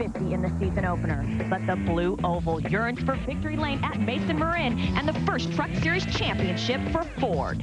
250 in the season opener. But the Blue Oval yearns for victory lane at Mesa Marin and the first Truck Series championship for Ford.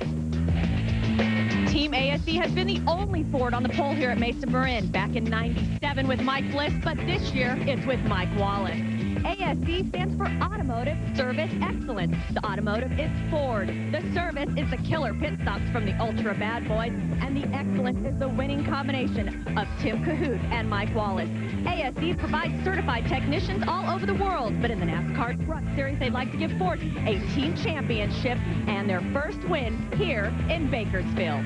Team ASE has been the only Ford on the pole here at Mesa Marin, back in '97 with Mike Bliss, but this year it's with Mike Wallace. ASE stands for Automotive Service Excellence. The automotive is Ford. The service is the killer pit stops from the Ultra Bad Boys, and the excellence is the winning combination of Tim Cahoot and Mike Wallace. ASE provides certified technicians all over the world, but in the NASCAR Truck Series, they'd like to give Ford a team championship and their first win here in Bakersfield.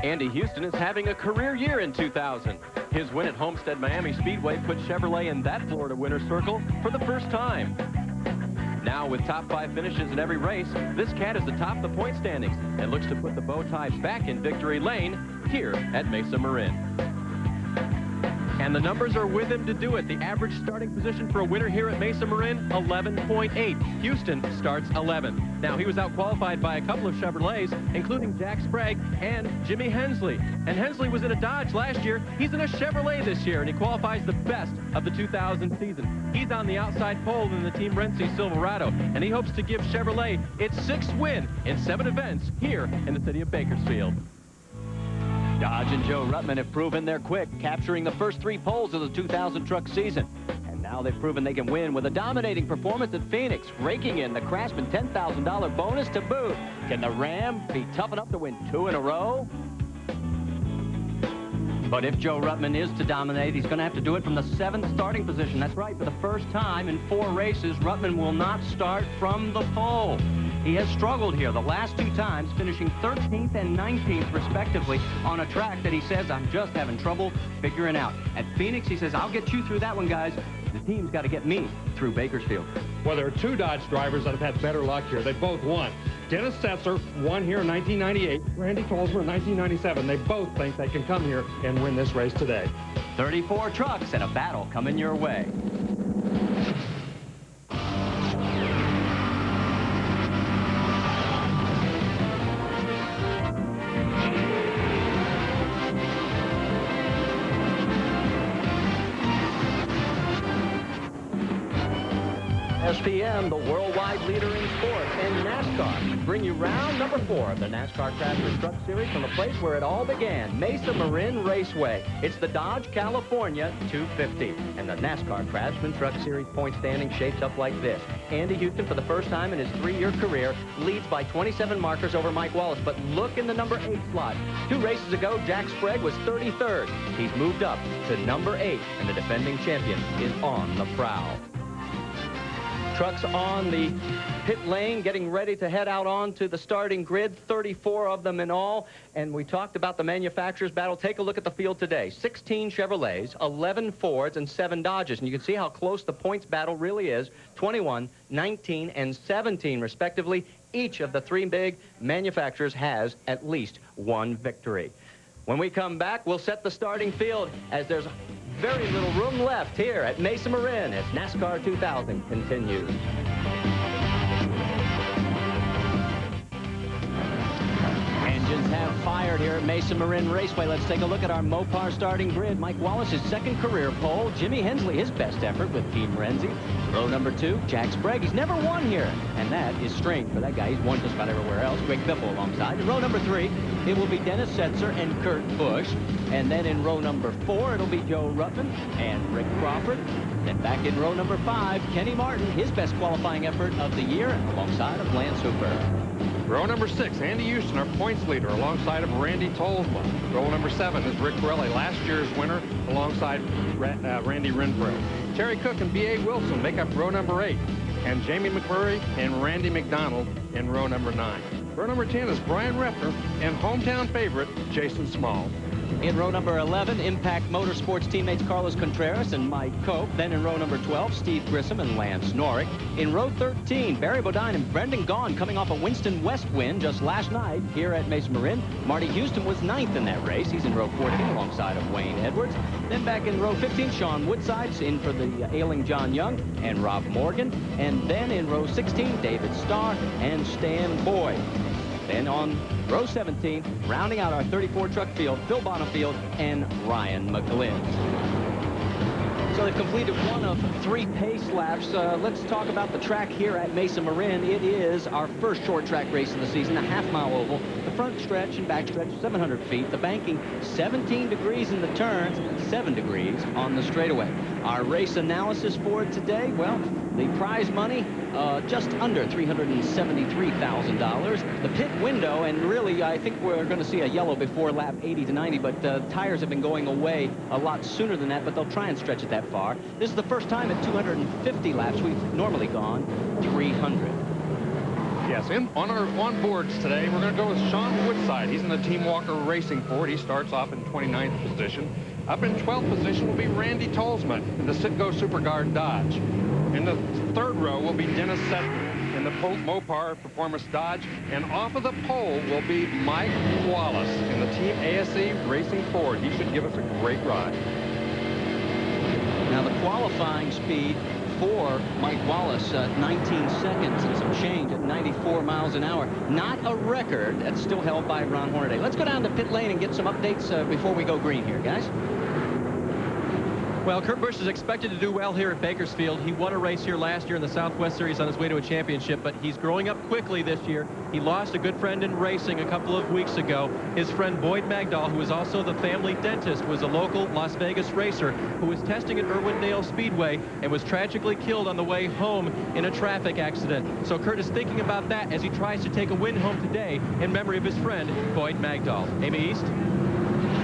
Andy Houston is having a career year in 2000. His win at Homestead Miami Speedway put Chevrolet in that Florida winner's circle for the first time. Now, with top 5 finishes in every race, this cat is atop the point standings and looks to put the bow tie back in victory lane here at Mesa Marin. And the numbers are with him to do it. The average starting position for a winner here at Mesa Marin, 11.8. Houston starts 11th. Now, he was out-qualified by a couple of Chevrolets, including Jack Sprague and Jimmy Hensley. And Hensley was in a Dodge last year. He's in a Chevrolet this year, and he qualifies the best of the 2000 season. He's on the outside pole in the Team Renzi Silverado, and he hopes to give Chevrolet its 6th win in 7 events here in the city of Bakersfield. Dodge and Joe Ruttman have proven they're quick, capturing the first 3 poles of the 2000 truck season. And now they've proven they can win with a dominating performance at Phoenix, raking in the Craftsman $10,000 bonus to boot. Can the Ram be tough enough to win 2 in a row? But if Joe Ruttman is to dominate, he's going to have to do it from the 7th starting position. That's right, for the first time in 4 races, Ruttman will not start from the pole. He has struggled here the last 2 times, finishing 13th and 19th, respectively, on a track that he says, I'm just having trouble figuring out. At Phoenix, he says, I'll get you through that one, guys. The team's got to get me through Bakersfield. Well, there are 2 Dodge drivers that have had better luck here. They both won. Dennis Setzer won here in 1998. Randy Tolsma in 1997. They both think they can come here and win this race today. 34 trucks and a battle coming your way. SPM, the worldwide leader in sport, and NASCAR bring you round number 4 of the NASCAR Craftsman Truck Series from the place where it all began, Mesa Marin Raceway. It's the Dodge California 250, and the NASCAR Craftsman Truck Series point standing shapes up like this. Andy Houston, for the first time in his 3-year career, leads by 27 markers over Mike Wallace, but look in the number 8 slot. 2 races ago, Jack Sprague was 33rd. He's moved up to number 8, and the defending champion is on the prowl. Trucks on the pit lane getting ready to head out onto the starting grid, 34 of them in all. And we talked about the manufacturers' battle. Take a look at the field today. 16 Chevrolets, 11 Fords, and 7 Dodges. And you can see how close the points battle really is. 21, 19, and 17, respectively. Each of the 3 big manufacturers has at least 1 victory. When we come back, we'll set the starting field as there's very little room left here at Mesa Marin as NASCAR 2000 continues. Engines have fired here at Mesa Marin Raceway. Let's take a look at our Mopar starting grid. Mike Wallace's 2nd career pole. Jimmy Hensley, his best effort with Team Renzi. Row number 2, Jack Sprague. He's never won here, and that is strange for that guy. He's won just about everywhere else. Greg Biffle alongside. In row number 3, it will be Dennis Setzer and Kurt Busch. And then in row number 4, it'll be Joe Ruttman and Rick Crawford. Then back in row number 5, Kenny Martin, his best qualifying effort of the year, alongside of Lance Hooper. Row number 6, Andy Houston, our points leader, alongside of Randy Tolsma. Row number 7 is Rick Corelli, last year's winner, alongside Randy Renfro. Terry Cook and B.A. Wilson make up row number 8, and Jamie McMurray and Randy McDonald in row number 9. Row number 10 is Brian Refner and hometown favorite Jason Small. In row number 11, Impact Motorsports teammates Carlos Contreras and Mike Cope. Then in row number 12, Steve Grissom and Lance Norrick. In row 13, Barry Bodine and Brendan Gaughan coming off a Winston West win just last night here at Mesa Marin. Marty Houston was 9th in that race. He's in row 14 alongside of Wayne Edwards. Then back in row 15, Sean Woodside's in for the ailing John Young and Rob Morgan. And then in row 16, David Starr and Stan Boyd. Then on row 17, rounding out our 34 truck field, Phil Bonifield and Ryan McGlynn. So they've completed one of 3 pace laps. Let's talk about the track here at Mesa Marin. It is our first short track race of the season, a half-mile oval. The front stretch and back stretch, 700 feet. The banking, 17 degrees in the turns, 7 degrees on the straightaway. Our race analysis for today, well, the prize money, just under $373,000. The pit window, and really, I think we're going to see a yellow before lap 80 to 90, but tires have been going away a lot sooner than that, but they'll try and stretch it that far. This is the first time at 250 laps. We've normally gone 300. Yes, on our onboards today, we're going to go with Sean Woodside. He's in the Team Walker Racing Ford. He starts off in 29th position. Up in 12th position will be Randy Tolzman in the Citgo Superguard Dodge. In the 3rd row will be Dennis Settler in the Mopar Performance Dodge. And off of the pole will be Mike Wallace in the Team ASE Racing Ford. He should give us a great ride. Now the qualifying speed for Mike Wallace, 19 seconds and some change at 94 miles an hour. Not a record. That's still held by Ron Hornaday. Let's go down to pit lane and get some updates before we go green here, guys. Well, Kurt Busch is expected to do well here at Bakersfield. He won a race here last year in the Southwest Series on his way to a championship, but he's growing up quickly this year. He lost a good friend in racing a couple of weeks ago. His friend Boyd Magdahl, who is also the family dentist, was a local Las Vegas racer who was testing at Irwindale Speedway and was tragically killed on the way home in a traffic accident. So Kurt is thinking about that as he tries to take a win home today in memory of his friend Boyd Magdahl. Amy East?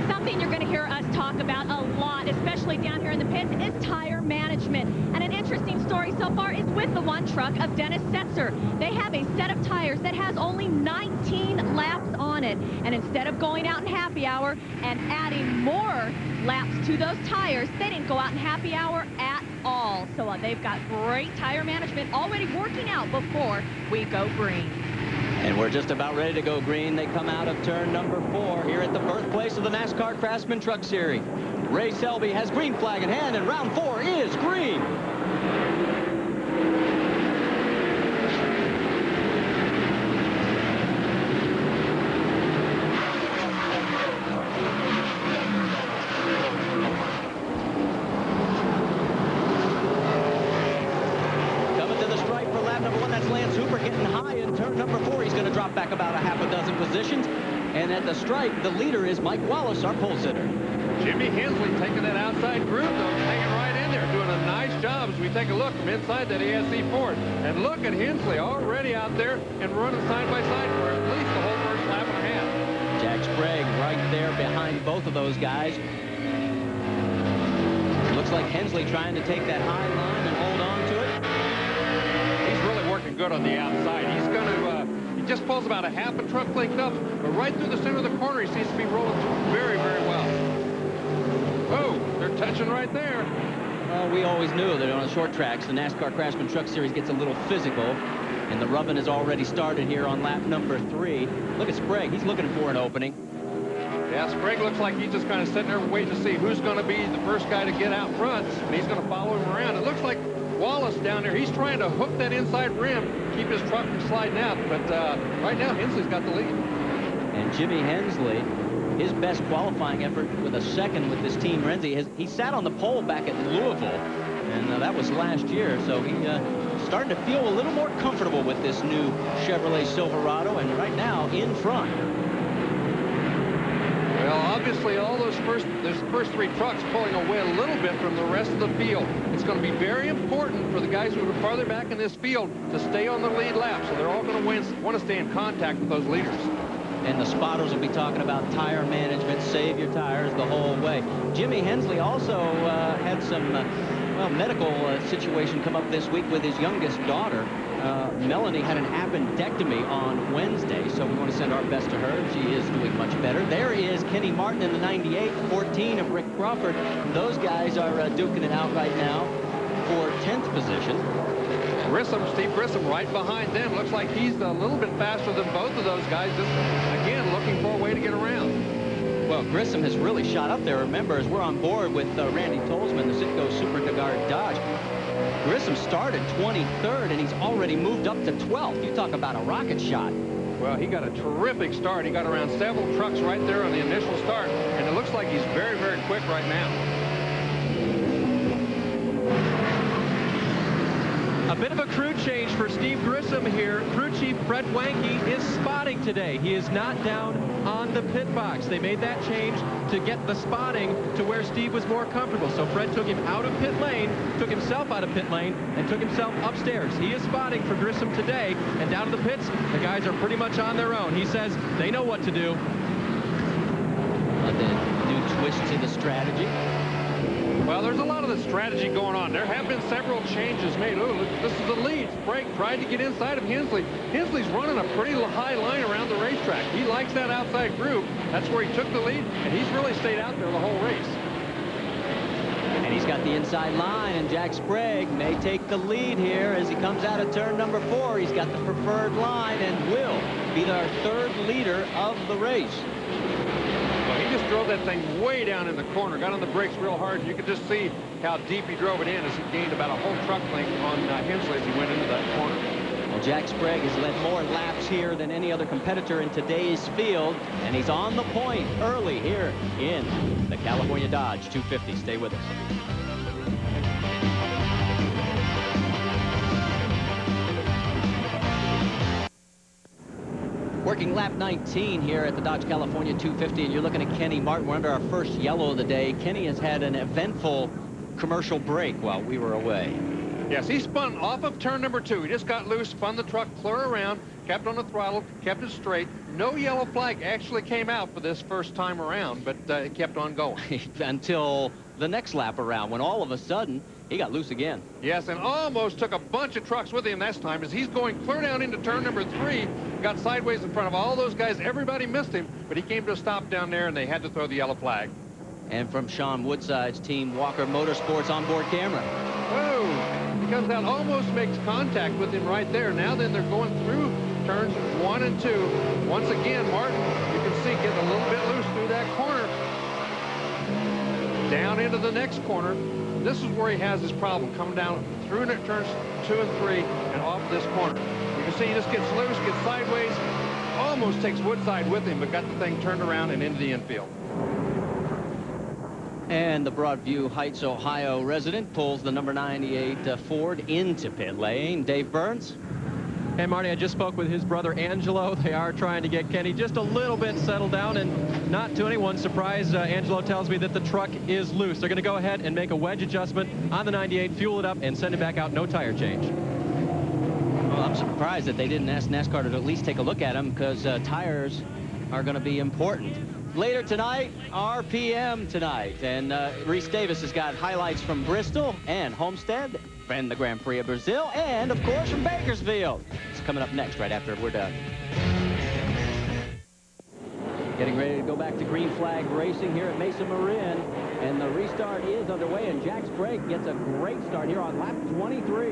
Something you're going to hear us talk about a lot, especially down here in the pits, is tire management. And an interesting story so far is with the one truck of Dennis Setzer. They have a set of tires that has only 19 laps on it. And instead of going out in happy hour and adding more laps to those tires, they didn't go out in happy hour at all. So they've got great tire management already working out before we go green. And we're just about ready to go green. They come out of turn number 4 here at the birthplace of the NASCAR Craftsman Truck Series. Ray Selby has green flag in hand, and round 4 is green. Back about a half a dozen positions, and at the stripe the leader is Mike Wallace, our pole sitter. Jimmy Hensley taking that outside groove, though, hanging right in there, doing a nice job as we take a look from inside that ASE Ford. And look at Hensley already out there and running side by side for at least the whole first lap and a half. Jack Sprague right there behind both of those guys. Looks like Hensley trying to take that high line and hold on to it. He's really working good on the outside. He's going to he just pulls about a half a truck length up, but right through the center of the corner, he seems to be rolling through very, very well. Oh, they're touching right there. Well, we always knew that on the short tracks, the NASCAR Craftsman Truck Series gets a little physical, and the rubbing has already started here on lap number 3. Look at Sprague. He's looking for an opening. Yeah, Sprague looks like he's just kind of sitting there waiting to see who's going to be the first guy to get out front, and he's going to follow him around. It looks like Wallace down there, he's trying to hook that inside rim, keep his truck from sliding out, but right now Hensley's got the lead. And Jimmy Hensley, his best qualifying effort with a second with this team, Renzi, he sat on the pole back at Louisville, and that was last year, so he starting to feel a little more comfortable with this new Chevrolet Silverado, and right now in front. Well, obviously, all those first 3 trucks pulling away a little bit from the rest of the field. It's going to be very important for the guys who are farther back in this field to stay on the lead lap, so they're all going to want to stay in contact with those leaders. And the spotters will be talking about tire management, save your tires the whole way. Jimmy Hensley also had some medical situation come up this week with his youngest daughter. Melanie had an appendectomy on Wednesday, so we want to send our best to her. She is doing much better. There is Kenny Martin in the 98, 14 of Rick Crawford. Those guys are duking it out right now for 10th position. Steve Grissom right behind them. Looks like he's a little bit faster than both of those guys. Just, again, looking for a way to get around. Well, Grissom has really shot up there. Remember, as we're on board with Randy Tolzman, the Citgo Superguard Dodge, Grissom started 23rd, and he's already moved up to 12th. You talk about a rocket shot. Well, he got a terrific start. He got around several trucks right there on the initial start, and it looks like he's very, very quick right now. A bit of a crew change for Steve Grissom here. Crew chief Fred Wanke is spotting today. He is not down on the pit box. They made that change to get the spotting to where Steve was more comfortable. So Fred took him out of pit lane, took himself out of pit lane, and took himself upstairs. He is spotting for Grissom today, and down to the pits, the guys are pretty much on their own. He says they know what to do. The new twist to the strategy. Well, there's a lot of the strategy going on. There have been several changes made. Oh, this is the lead. Sprague tried to get inside of Hensley. Hensley's running a pretty high line around the racetrack. He likes that outside groove. That's where he took the lead, and he's really stayed out there the whole race. And he's got the inside line, and Jack Sprague may take the lead here as he comes out of turn number 4. He's got the preferred line and will be our third leader of the race. He just drove that thing way down in the corner, got on the brakes real hard, and you could just see how deep he drove it in as he gained about a whole truck length on Hensley as he went into that corner. Well, Jack Sprague has led more laps here than any other competitor in today's field, and he's on the point early here in the California Dodge 250. Stay with us. Working lap 19 here at the Dodge California 250, and you're looking at Kenny Martin. We're under our first yellow of the day. Kenny has had an eventful commercial break while we were away. Yes, he spun off of turn number 2. He just got loose, spun the truck clear around, kept on the throttle, kept it straight. No yellow flag actually came out for this first time around, but it kept on going. Until the next lap around, when all of a sudden, he got loose again. Yes, and almost took a bunch of trucks with him this time as he's going clear down into turn number 3, got sideways in front of all those guys. Everybody missed him, but he came to a stop down there, and they had to throw the yellow flag. And from Sean Woodside's team, Walker Motorsports onboard camera. Whoa, because that almost makes contact with him right there. Now then they're going through turns 1 and 2. Once again, Martin, you can see, getting a little bit loose through that corner. Down into the next corner. This is where he has his problem, coming down through turns 2 and 3 and off this corner. You can see he just gets loose, gets sideways, almost takes Woodside with him, but got the thing turned around and into the infield. And the Broadview Heights, Ohio resident pulls the number 98 Ford into pit lane. Dave Burns. And Marty, I just spoke with his brother Angelo. They are trying to get Kenny just a little bit settled down, and not to anyone's surprise, Angelo tells me that the truck is loose. They're going to go ahead and make a wedge adjustment on the 98, fuel it up, and send it back out. No tire change. Well, I'm surprised that they didn't ask NASCAR to at least take a look at him, because tires are going to be important. Later tonight, RPM tonight, and Reese Davis has got highlights from Bristol and Homestead, and the Grand Prix of Brazil, and of course from Bakersfield. It's coming up next right after we're done. Getting ready to go back to green flag racing here at Mesa Marin, and the restart is underway, and Jack Sprague gets a great start here on lap 23.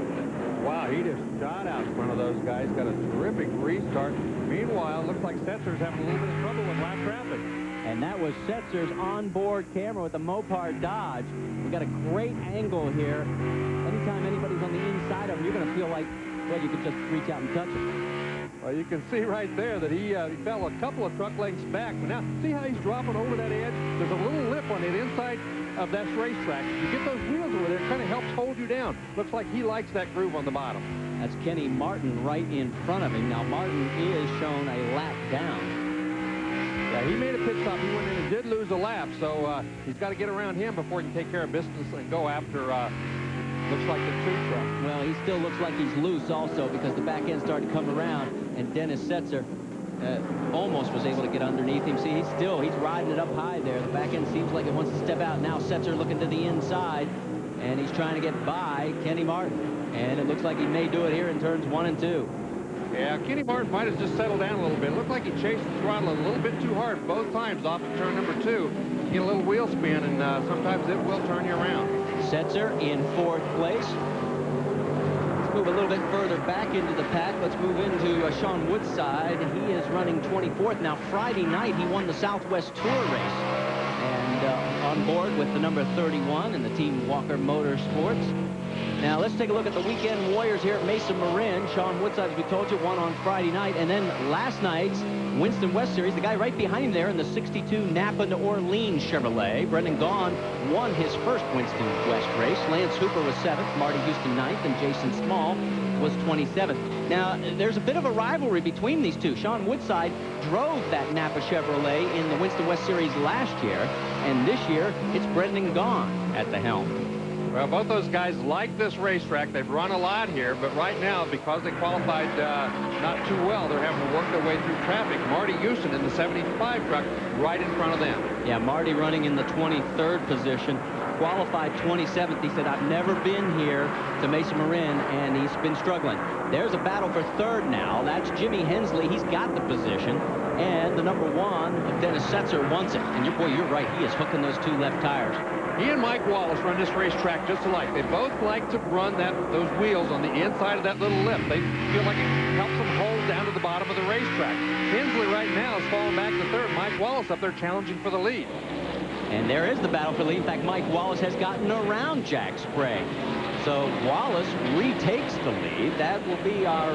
Wow, he just shot out in front of those guys, got a terrific restart. Meanwhile, looks like Setzer's having a little bit of trouble with lap traffic. And that was Setzer's onboard camera with the Mopar Dodge. We got a great angle here. Anytime anybody's on the inside of him, you're going to feel like, well, you could just reach out and touch him. Well, you can see right there that he fell a couple of truck lengths back. But now, see how he's dropping over that edge? There's a little lip on the inside of that racetrack. You get those wheels over there, it kind of helps hold you down. Looks like he likes that groove on the bottom. That's Kenny Martin right in front of him. Now, Martin is shown a lap down. Yeah, he made a pit stop. He went in and did lose a lap, so he's got to get around him before he can take care of business and go after, looks like the 2 truck. Well, he still looks like he's loose also, because the back end started to come around, and Dennis Setzer almost was able to get underneath him. See, he's riding it up high there. The back end seems like it wants to step out. Now Setzer looking to the inside, and he's trying to get by Kenny Martin. And it looks like he may do it here in turns 1 and 2. Yeah, Kenny Martin might have just settled down a little bit. It looked like he chased the throttle a little bit too hard both times off of turn number 2. Get a little wheel spin, and sometimes it will turn you around. Setzer in 4th place. Let's move a little bit further back into the pack. Let's move into Sean Woodside. He is running 24th. Now, Friday night, he won the Southwest Tour race. And on board with the number 31 and the team Walker Motorsports. Now, let's take a look at the weekend warriors here at Mesa Marin. Sean Woodside, as we told you, won on Friday night. And then last night's Winston West Series, the guy right behind him there in the 62 Napa New Orleans Chevrolet, Brendan Gaughan, won his first Winston West race. Lance Hooper was 7th, Marty Houston 9th, and Jason Small was 27th. Now, there's a bit of a rivalry between these two. Sean Woodside drove that Napa Chevrolet in the Winston West Series last year, and this year it's Brendan Gaughan at the helm. Well, both those guys like this racetrack. They've run a lot here, but right now, because they qualified not too well, they're having to work their way through traffic. Marty Houston in the 75 truck right in front of them. Yeah, Marty running in the 23rd position. Qualified 27th. He said, I've never been here to Mesa Marin, and he's been struggling. There's a battle for third now. That's Jimmy Hensley. He's got the position. And the number 1, Dennis Setzer, wants it. And you're right. He is hooking those 2 left tires. He and Mike Wallace run this racetrack just alike. They both like to run those wheels on the inside of that little lip. They feel like it helps them hold down to the bottom of the racetrack. Hensley right now is falling back to third. Mike Wallace up there challenging for the lead. And there is the battle for the lead. In fact, Mike Wallace has gotten around Jack Sprague. So Wallace retakes the lead. That will be our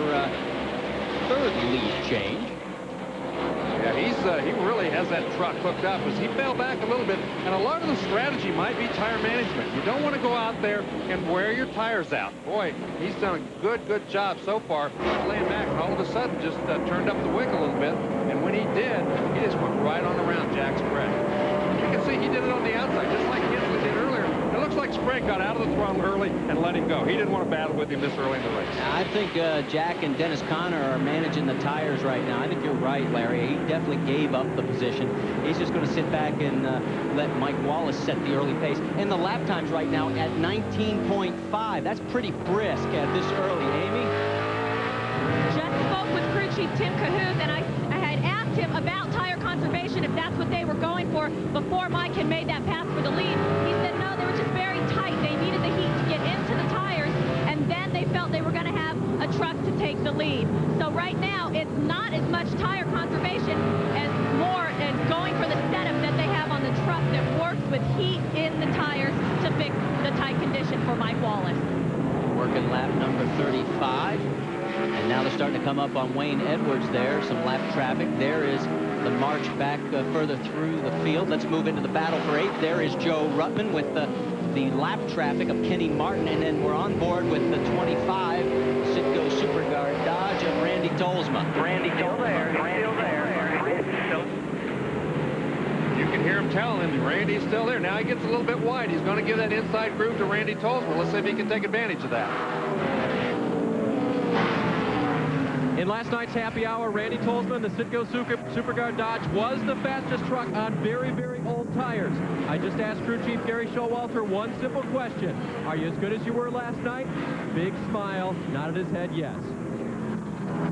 third lead change. Yeah, he really has that truck hooked up as he fell back a little bit, and a lot of the strategy might be tire management. You don't want to go out there and wear your tires out. Boy, he's done a good job so far laying back, and all of a sudden just turned up the wick a little bit, and when he did, he just went right on around Jack Sprague. You can see he did it on the outside, just like Hensley did earlier. It looks like Sprague got out of the throttle early and let him go. He didn't want to battle with him this early in the race. I think Jack and Dennis Conner are managing the tires right now. I think you're right, Larry. He definitely gave up the position. He's just going to sit back and let Mike Wallace set the early pace. And the lap times right now at 19.5. That's pretty brisk at this early. Amy? Just spoke with crew chief Tim Cahoot, and I had asked him about tire conservation, if that's what they were going for, before Mike had made that pass for the lead. He said no, they were just very tight. They needed the heat to get into the tires, and then they felt they were going to have a truck to take the lead. So right now, it's not as much tire conservation as more going for the setup that they have on the truck that works with heat in the tires to fix the tight condition for Mike Wallace. Working lap number 35. And now they're starting to come up on Wayne Edwards there. Some lap traffic. There is the march back further through the field. Let's move into the battle for 8th. There is Joe Ruttman with the lap traffic of Kenny Martin. And then we're on board with the 25 Citgo Superguard Dodge of Randy Tolsma. Randy still there. Still there. You can hear him telling him Randy's still there. Now he gets a little bit wide. He's going to give that inside groove to Randy Tolsma. Let's see if he can take advantage of that. In last night's happy hour, Randy Tolsma, the Citgo Superguard Dodge, was the fastest truck on very, very old tires. I just asked crew chief Gary Showalter one simple question. Are you as good as you were last night? Big smile, nodded his head yes.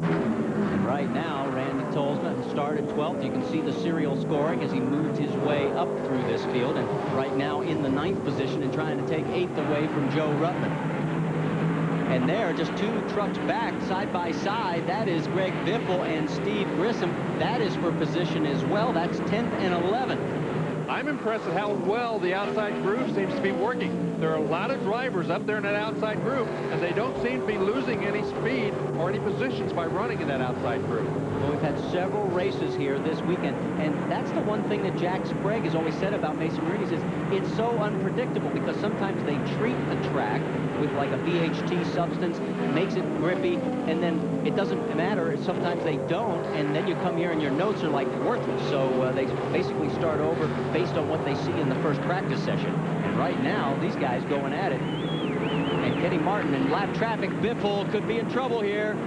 And right now, Randy Tolsma started 12th. You can see the serial scoring as he moved his way up through this field. And right now in the 9th position and trying to take 8th away from Joe Ruttman. And there, just 2 trucks back, side by side, that is Greg Biffle and Steve Grissom. That is for position as well. That's 10th and 11th. I'm impressed at how well the outside groove seems to be working. There are a lot of drivers up there in that outside groove, and they don't seem to be losing any speed or any positions by running in that outside groove. Well, we've had several races here this weekend, and that's the one thing that Jack Sprague has always said about Mesa Marin. He says it's so unpredictable because sometimes they treat the track with like a BHT substance, makes it grippy, and then it doesn't matter. Sometimes they don't, and then you come here and your notes are like worthless. So they basically start over based on what they see in the first practice session. And right now, these guys going at it. And Kenny Martin in lap traffic. Biffle could be in trouble here.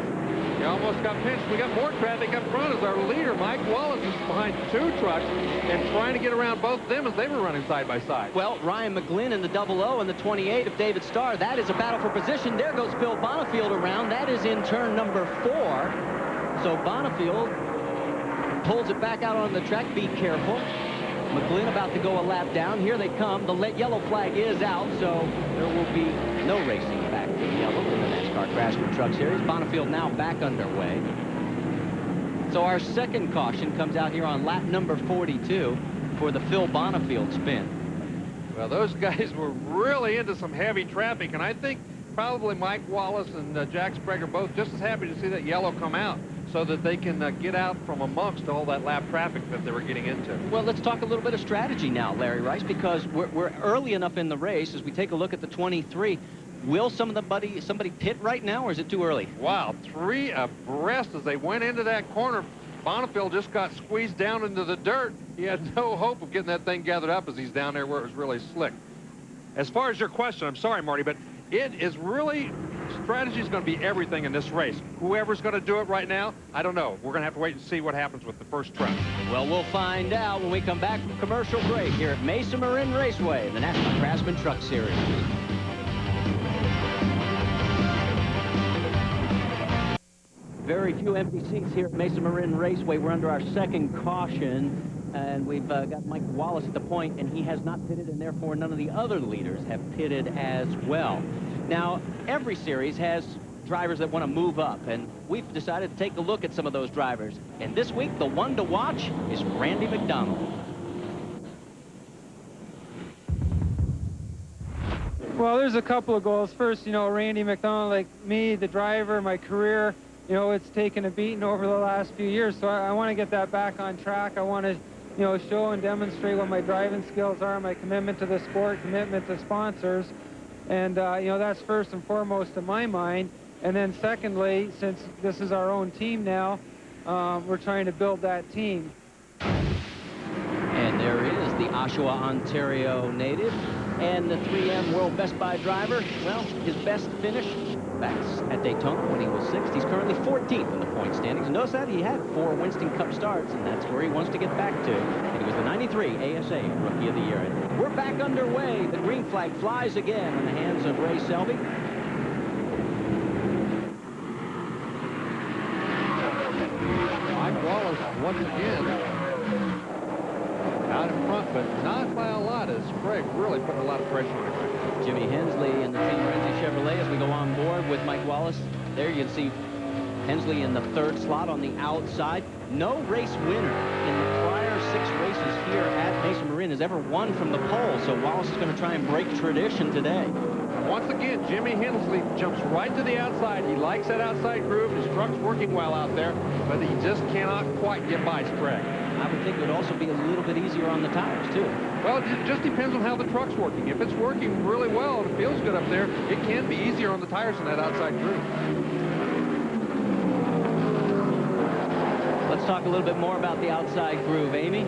He almost got pinched. We got more traffic up front as our leader, Mike Wallace, is behind 2 trucks and trying to get around both of them as they were running side by side. Well, Ryan McGlynn in the 00 and the 28 of David Starr. That is a battle for position. There goes Phil Bonifield around. That is in turn number 4. So Bonifield pulls it back out on the track. Be careful. McGlynn about to go a lap down. Here they come. The yellow flag is out, so there will be no racing back to yellow in the NASCAR Craftsman Truck Series. Bonifield now back underway. So our second caution comes out here on lap number 42 for the Phil Bonifield spin. Well, those guys were really into some heavy traffic, and I think probably Mike Wallace and Jack Sprague are both just as happy to see that yellow come out so that they can get out from amongst all that lap traffic that they were getting into. Well, let's talk a little bit of strategy now, Larry Rice, because we're early enough in the race. As we take a look at the 23, will somebody pit right now, or is it too early? Wow, 3 abreast as they went into that corner. Bonneville just got squeezed down into the dirt. He had no hope of getting that thing gathered up as he's down there where it was really slick. As far as your question, I'm sorry, Marty, but it is really, strategy is going to be everything in this race. Whoever's going to do it right now, I don't know. We're going to have to wait and see what happens with the first truck. Well, we'll find out when we come back from commercial break here at Mesa Marin Raceway, the National Craftsman Truck Series. Very few empty seats here at Mesa Marin Raceway. We're under our second caution, and we've got Mike Wallace at the point, and he has not pitted, and therefore none of the other leaders have pitted as well. Now, every series has drivers that want to move up, and we've decided to take a look at some of those drivers. And this week, the one to watch is Randy McDonald. Well, there's a couple of goals. First, you know, Randy McDonald, like me, the driver, my career, you know, it's taken a beating over the last few years, so I want to get that back on track. I want to, you know, show and demonstrate what my driving skills are, my commitment to the sport, commitment to sponsors, and, you know, that's first and foremost in my mind. And then secondly, since this is our own team now, we're trying to build that team. And there is the Oshawa, Ontario native, and the 3M World Best Buy driver. Well, his best finish back at Daytona when he was 6th. He's currently 14th in the point standings. Notice that he had 4 Winston Cup starts, and that's where he wants to get back to. And he was the 93 ASA Rookie of the Year. And we're back underway. The green flag flies again in the hands of Ray Selby. Mike Wallace, once again, out in front, but not by a lot, as Sprague really putting a lot of pressure on him. Jimmy Hensley and the Team Renzi Chevrolet as we go on board with Mike Wallace. There you can see Hensley in the 3rd slot on the outside. No race winner in the prior 6 races here at Mesa Marin has ever won from the pole, so Wallace is going to try and break tradition today. Once again, Jimmy Hensley jumps right to the outside. He likes that outside groove. His truck's working well out there, but he just cannot quite get by Sprague. I would think it would also be a little bit easier on the tires, too. Well, it just depends on how the truck's working. If it's working really well and it feels good up there, it can be easier on the tires in that outside groove. Let's talk a little bit more about the outside groove, Amy.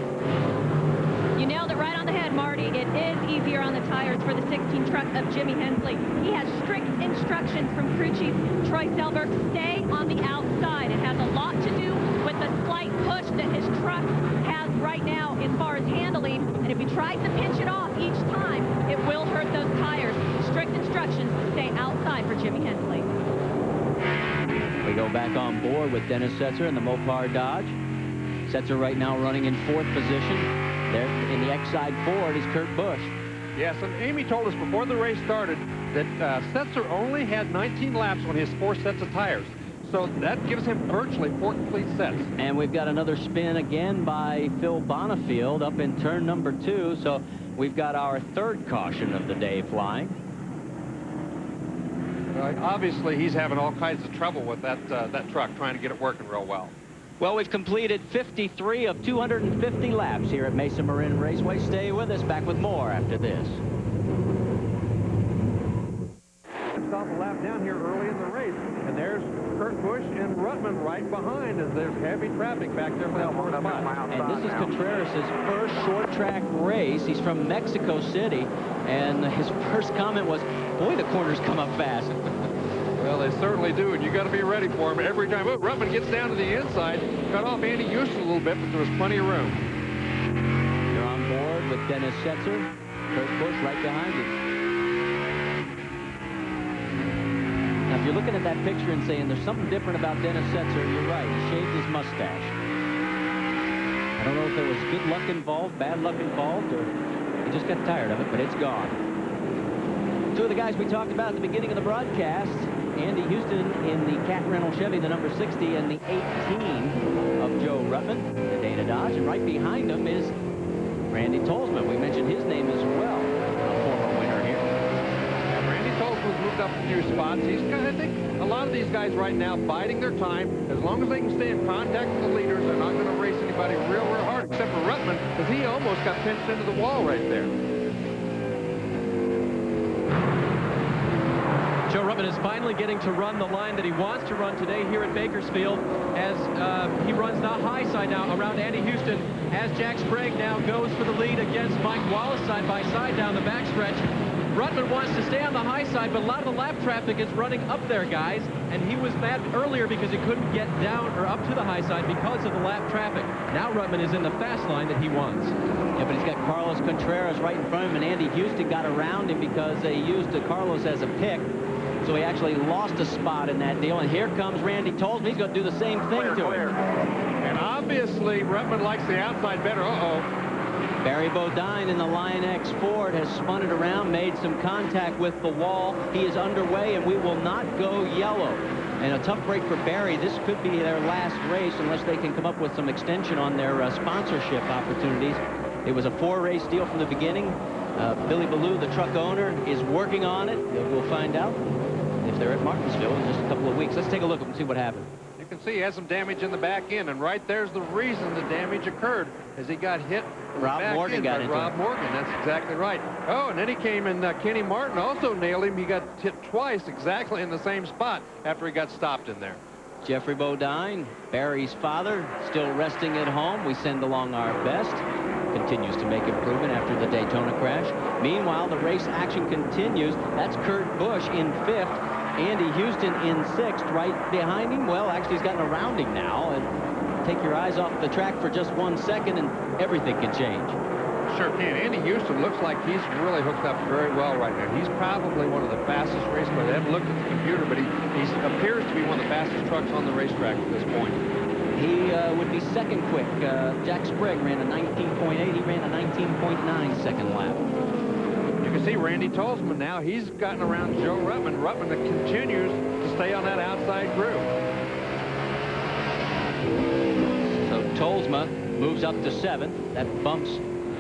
You nailed it right on the head, Marty. It is easier on the tires for the 16 truck of Jimmy Hensley. He has strict instructions from crew chief Troy Selberg to stay on the outside. It has a lot to do with the slight push that his truck has right now as far as handling. And if he tries to pinch it off each time, it will hurt those tires. Strict instructions to stay outside for Jimmy Hensley. We go back on board with Dennis Setzer in the Mopar Dodge. Setzer right now running in 4th position. There in the X-side Ford is Kurt Busch. Yes, and Amy told us before the race started that Setzer only had 19 laps on his 4 sets of tires. So that gives him virtually 4 complete sets. And we've got another spin again by Phil Bonifield up in turn number 2. So we've got our 3rd caution of the day flying. Obviously, he's having all kinds of trouble with that truck, trying to get it working real well. Well, we've completed 53 of 250 laps here at Mesa Marin Raceway. Stay with us. Back with more after this. Stop a lap down here early in the race, and there's Kurt Busch and Ruttman right behind as there's heavy traffic back there for that first spot. And this is Contreras' first short track race. He's from Mexico City, and his first comment was, boy, the corners come up fast. Well, they certainly do, and you got to be ready for him every time. Oh, Ruttman gets down to the inside, cut off Andy Houston a little bit, but there was plenty of room. You're on board with Dennis Setzer. Kurt Busch right behind him. Now, if you're looking at that picture and saying there's something different about Dennis Setzer, you're right. He shaved his mustache. I don't know if there was good luck involved, bad luck involved, or he just got tired of it, but it's gone. 2 of the guys we talked about at the beginning of the broadcast, Andy Houston in the Cat Rental Chevy, the number 60, and the 18 of Joe Ruttman, the Dana Dodge. And right behind him is Randy Tolsman. We mentioned his name as well, a former winner here. Yeah, Randy Tolsman's moved up a few spots. I think a lot of these guys right now biding their time. As long as they can stay in contact with the leaders, they're not going to race anybody real hard, except for Ruttman, because he almost got pinched into the wall right there. Joe Ruttman is finally getting to run the line that he wants to run today here at Bakersfield as he runs the high side now around Andy Houston as Jack Sprague now goes for the lead against Mike Wallace side by side down the backstretch. Ruttman wants to stay on the high side, but a lot of the lap traffic is running up there, guys, and he was mad earlier because he couldn't get down or up to the high side because of the lap traffic. Now Ruttman is in the fast line that he wants. Yeah, but he's got Carlos Contreras right in front of him, and Andy Houston got around him because they used Carlos as a pick. So he actually lost a spot in that deal. And here comes Randy Tolsma. He's going to do the same thing to him. And obviously, Ruttman likes the outside better. Barry Bodine in the Lion X Ford has spun it around, made some contact with the wall. He is underway, and we will not go yellow. And a tough break for Barry. This could be their last race unless they can come up with some extension on their sponsorship opportunities. It was a 4-race deal from the beginning. Billy Ballou, the truck owner, is working on it. We'll find out if they're at Martinsville in just a couple of weeks. Let's take a look and see what happened. You can see he has some damage in the back end, and right there's the reason the damage occurred, as he got hit. Rob Morgan got into Rob Morgan, that's exactly right. Oh, and then he came and Kenny Martin also nailed him. He got hit twice exactly in the same spot after he got stopped in there. Jeffrey Bodine, Barry's father, still resting at home. We send along our best. Continues to make improvement after the Daytona crash. Meanwhile, the race action continues. That's Kurt Busch in 5th. Andy Houston in 6th. Right behind him, well, actually he's gotten around him now. And take your eyes off the track for just 1 second and everything can change. Sure can. Andy Houston looks like he's really hooked up very well right now. He's probably one of the fastest race cars. I haven't looked at the computer, but he appears to be one of the fastest trucks on the racetrack at this point. He would be second quick. Jack Sprague ran a 19.8. He ran a 19.9 second lap. You can see Randy Tolsma now. He's gotten around Joe Ruttman. Ruttman continues to stay on that outside groove. So Tolsma moves up to 7th. That bumps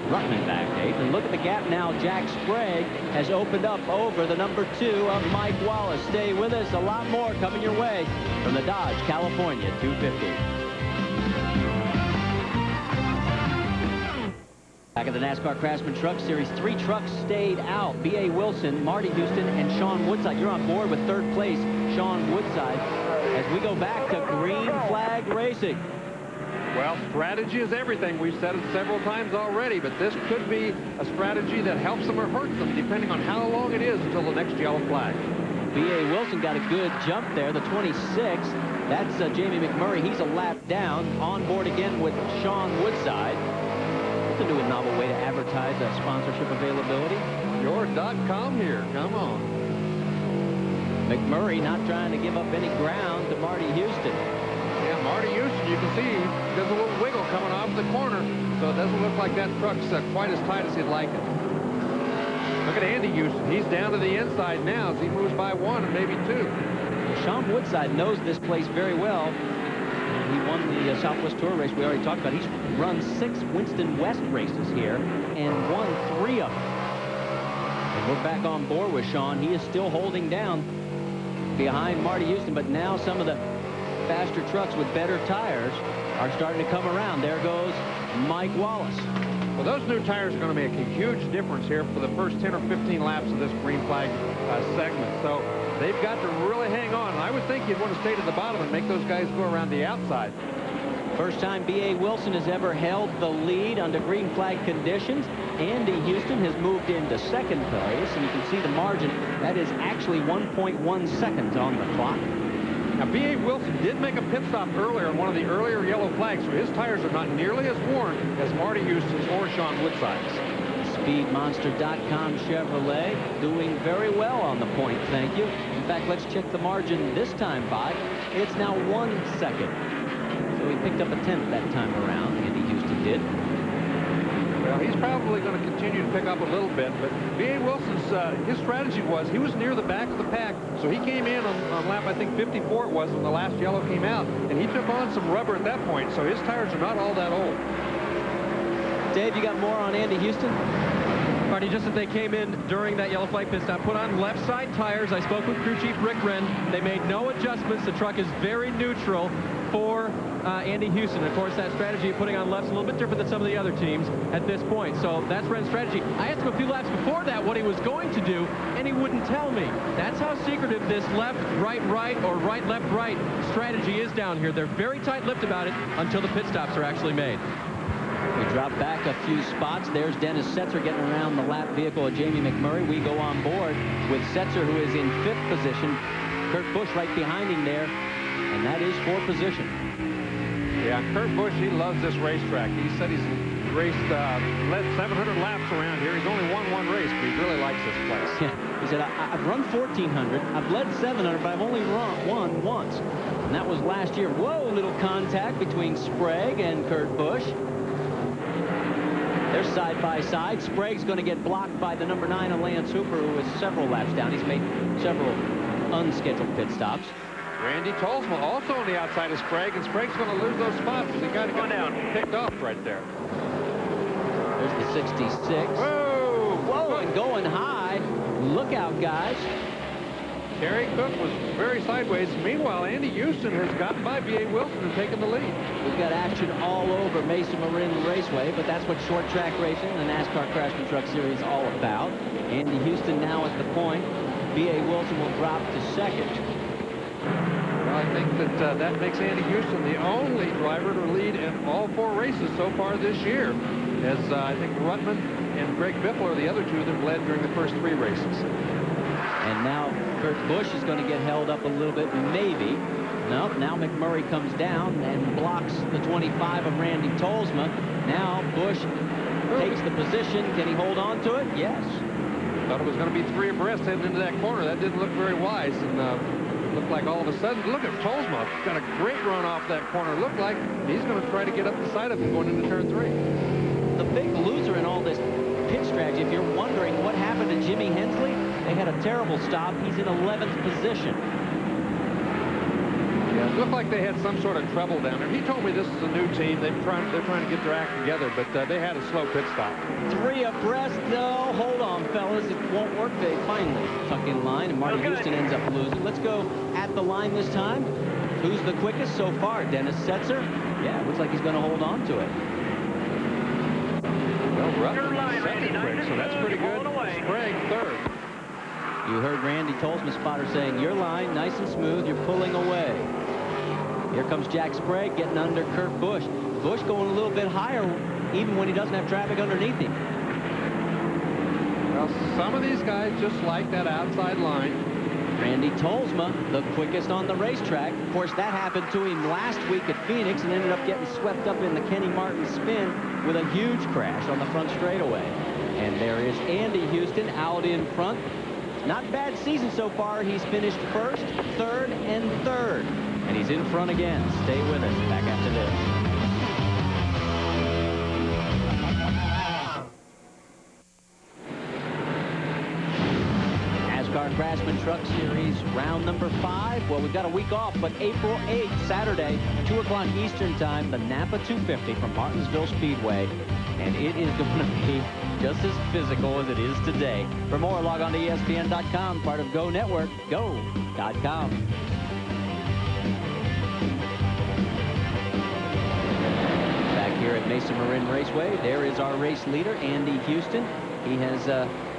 Ruttman back, Dave. And look at the gap now. Jack Sprague has opened up over the number 2 of Mike Wallace. Stay with us. A lot more coming your way from the Dodge California 250. Back at the NASCAR Craftsman Truck Series, 3 trucks stayed out. B.A. Wilson, Marty Houston, and Sean Woodside. You're on board with 3rd place, Sean Woodside, as we go back to green flag racing. Well, strategy is everything. We've said it several times already, but this could be a strategy that helps them or hurts them, depending on how long it is until the next yellow flag. B.A. Wilson got a good jump there, the 26th. That's Jamie McMurray. He's a lap down. On board again with Sean Woodside. To do a novel way to advertise sponsorship availability. Your.com here. Come on. McMurray not trying to give up any ground to Marty Houston. Yeah, Marty Houston, you can see there's a little wiggle coming off the corner, so it doesn't look like that truck's quite as tight as he'd like it. Look at Andy Houston. He's down to the inside now as he moves by 1 and maybe 2. Sean Woodside knows this place very well. He won the Southwest Tour race we already talked about. He's run 6 Winston West races here and won 3 of them. And we're back on board with Sean. He is still holding down behind Marty Houston, but now some of the faster trucks with better tires are starting to come around. There goes Mike Wallace. Well, those new tires are going to make a huge difference here for the first 10 or 15 laps of this green flag segment. So they've got to really hang on. I would think you'd want to stay to the bottom and make those guys go around the outside. First time B.A. Wilson has ever held the lead under green flag conditions. Andy Houston has moved into 2nd place, and you can see the margin. That is actually 1.1 seconds on the clock. Now, B.A. Wilson did make a pit stop earlier on one of the earlier yellow flags, so his tires are not nearly as worn as Marty Houston's or Sean Woodside's. Speedmonster.com Chevrolet doing very well on the point, thank you. In fact, let's check the margin this time, Bob. It's now 1 second. So he picked up a 10th that time around. Andy Houston did. Well, he's probably going to continue to pick up a little bit, but B.A. Wilson's, his strategy was he was near the back of the pack, so he came in on lap, I think, 54 it was when the last yellow came out, and he took on some rubber at that point, so his tires are not all that old. Dave, you got more on Andy Houston? Marty, just as they came in during that yellow flag pit stop, put on left side tires. I spoke with crew chief Rick Wren. They made no adjustments. The truck is very neutral for Andy Houston. Of course, that strategy of putting on lefts is a little bit different than some of the other teams at this point. So that's Wren's strategy. I asked him a few laps before that what he was going to do, and he wouldn't tell me. That's how secretive this left, right, or right, left, right strategy is down here. They're very tight-lipped about it until the pit stops are actually made. We drop back a few spots. There's Dennis Setzer getting around the lap vehicle of Jamie McMurray. We go on board with Setzer, who is in 5th position. Kurt Busch right behind him there, and that is 4th position. Yeah, Kurt Busch, he loves this racetrack. He said he's raced, led 700 laps around here. He's only won one race, but he really likes this place. Yeah, he said, I've run 1,400, I've led 700, but I've only won once. And that was last year. Whoa, little contact between Sprague and Kurt Busch. They're side by side. Sprague's going to get blocked by the number 9 of Lance Hooper, who is several laps down. He's made several unscheduled pit stops. Randy Tolsma also on the outside of Sprague, and Sprague's going to lose those spots because he kind of got down, picked off right there. There's the 66. Whoa! Whoa, and going high. Look out, guys. Terry Cook was very sideways. Meanwhile, Andy Houston has gotten by B.A. Wilson and taken the lead. We've got action all over Mesa Marin Raceway, but that's what short track racing, the NASCAR Craftsman Truck Series, is all about. Andy Houston now at the point. B.A. Wilson will drop to 2nd. Well, I think that that makes Andy Houston the only driver to lead in all 4 races so far this year, as I think Ruttman and Greg Biffle are the other two that led during the first 3 races. And now Kurt Busch is going to get held up a little bit, maybe. No, now McMurray comes down and blocks the 25 of Randy Tolsma. Now Busch takes the position. Can he hold on to it? Yes. Thought it was going to be 3 abreast heading into that corner. That didn't look very wise, and looked like all of a sudden, look at Tolsma. Got a great run off that corner. Looked like he's going to try to get up the side of him going into turn 3. The big loser in all this pit strategy, if you're wondering what happened to Jimmy Hensley, they had a terrible stop. He's in 11th position. Yeah, it looked like they had some sort of trouble down there. He told me this is a new team. They're trying to get their act together, but they had a slow pit stop. 3 abreast. No, hold on, fellas. It won't work. They finally tuck in line, and Marty Houston ends up losing. Let's go at the line this time. Who's the quickest so far? Dennis Setzer? Yeah, looks like he's going to hold on to it. Well, Ruttman second quick, so that's pretty good. Sprague 3rd. You heard Randy Tolsma spotter saying, your line, nice and smooth, you're pulling away. Here comes Jack Sprague getting under Kurt Busch. Busch going a little bit higher, even when he doesn't have traffic underneath him. Well, some of these guys just like that outside line. Randy Tolsma, the quickest on the racetrack. Of course, that happened to him last week at Phoenix and ended up getting swept up in the Kenny Martin spin with a huge crash on the front straightaway. And there is Andy Houston out in front. Not a bad season so far. He's finished 1st, 3rd, and 3rd. And he's in front again. Stay with us. Back after this. NASCAR Craftsman Truck Series, round number 5. Well, we've got a week off, but April 8th, Saturday, 2 o'clock Eastern Time, the Napa 250 from Martinsville Speedway. And it is going to be just as physical as it is today. For more, log on to ESPN.com, part of Go Network, go.com. Back here at Mesa Marin Raceway, there is our race leader, Andy Houston. He has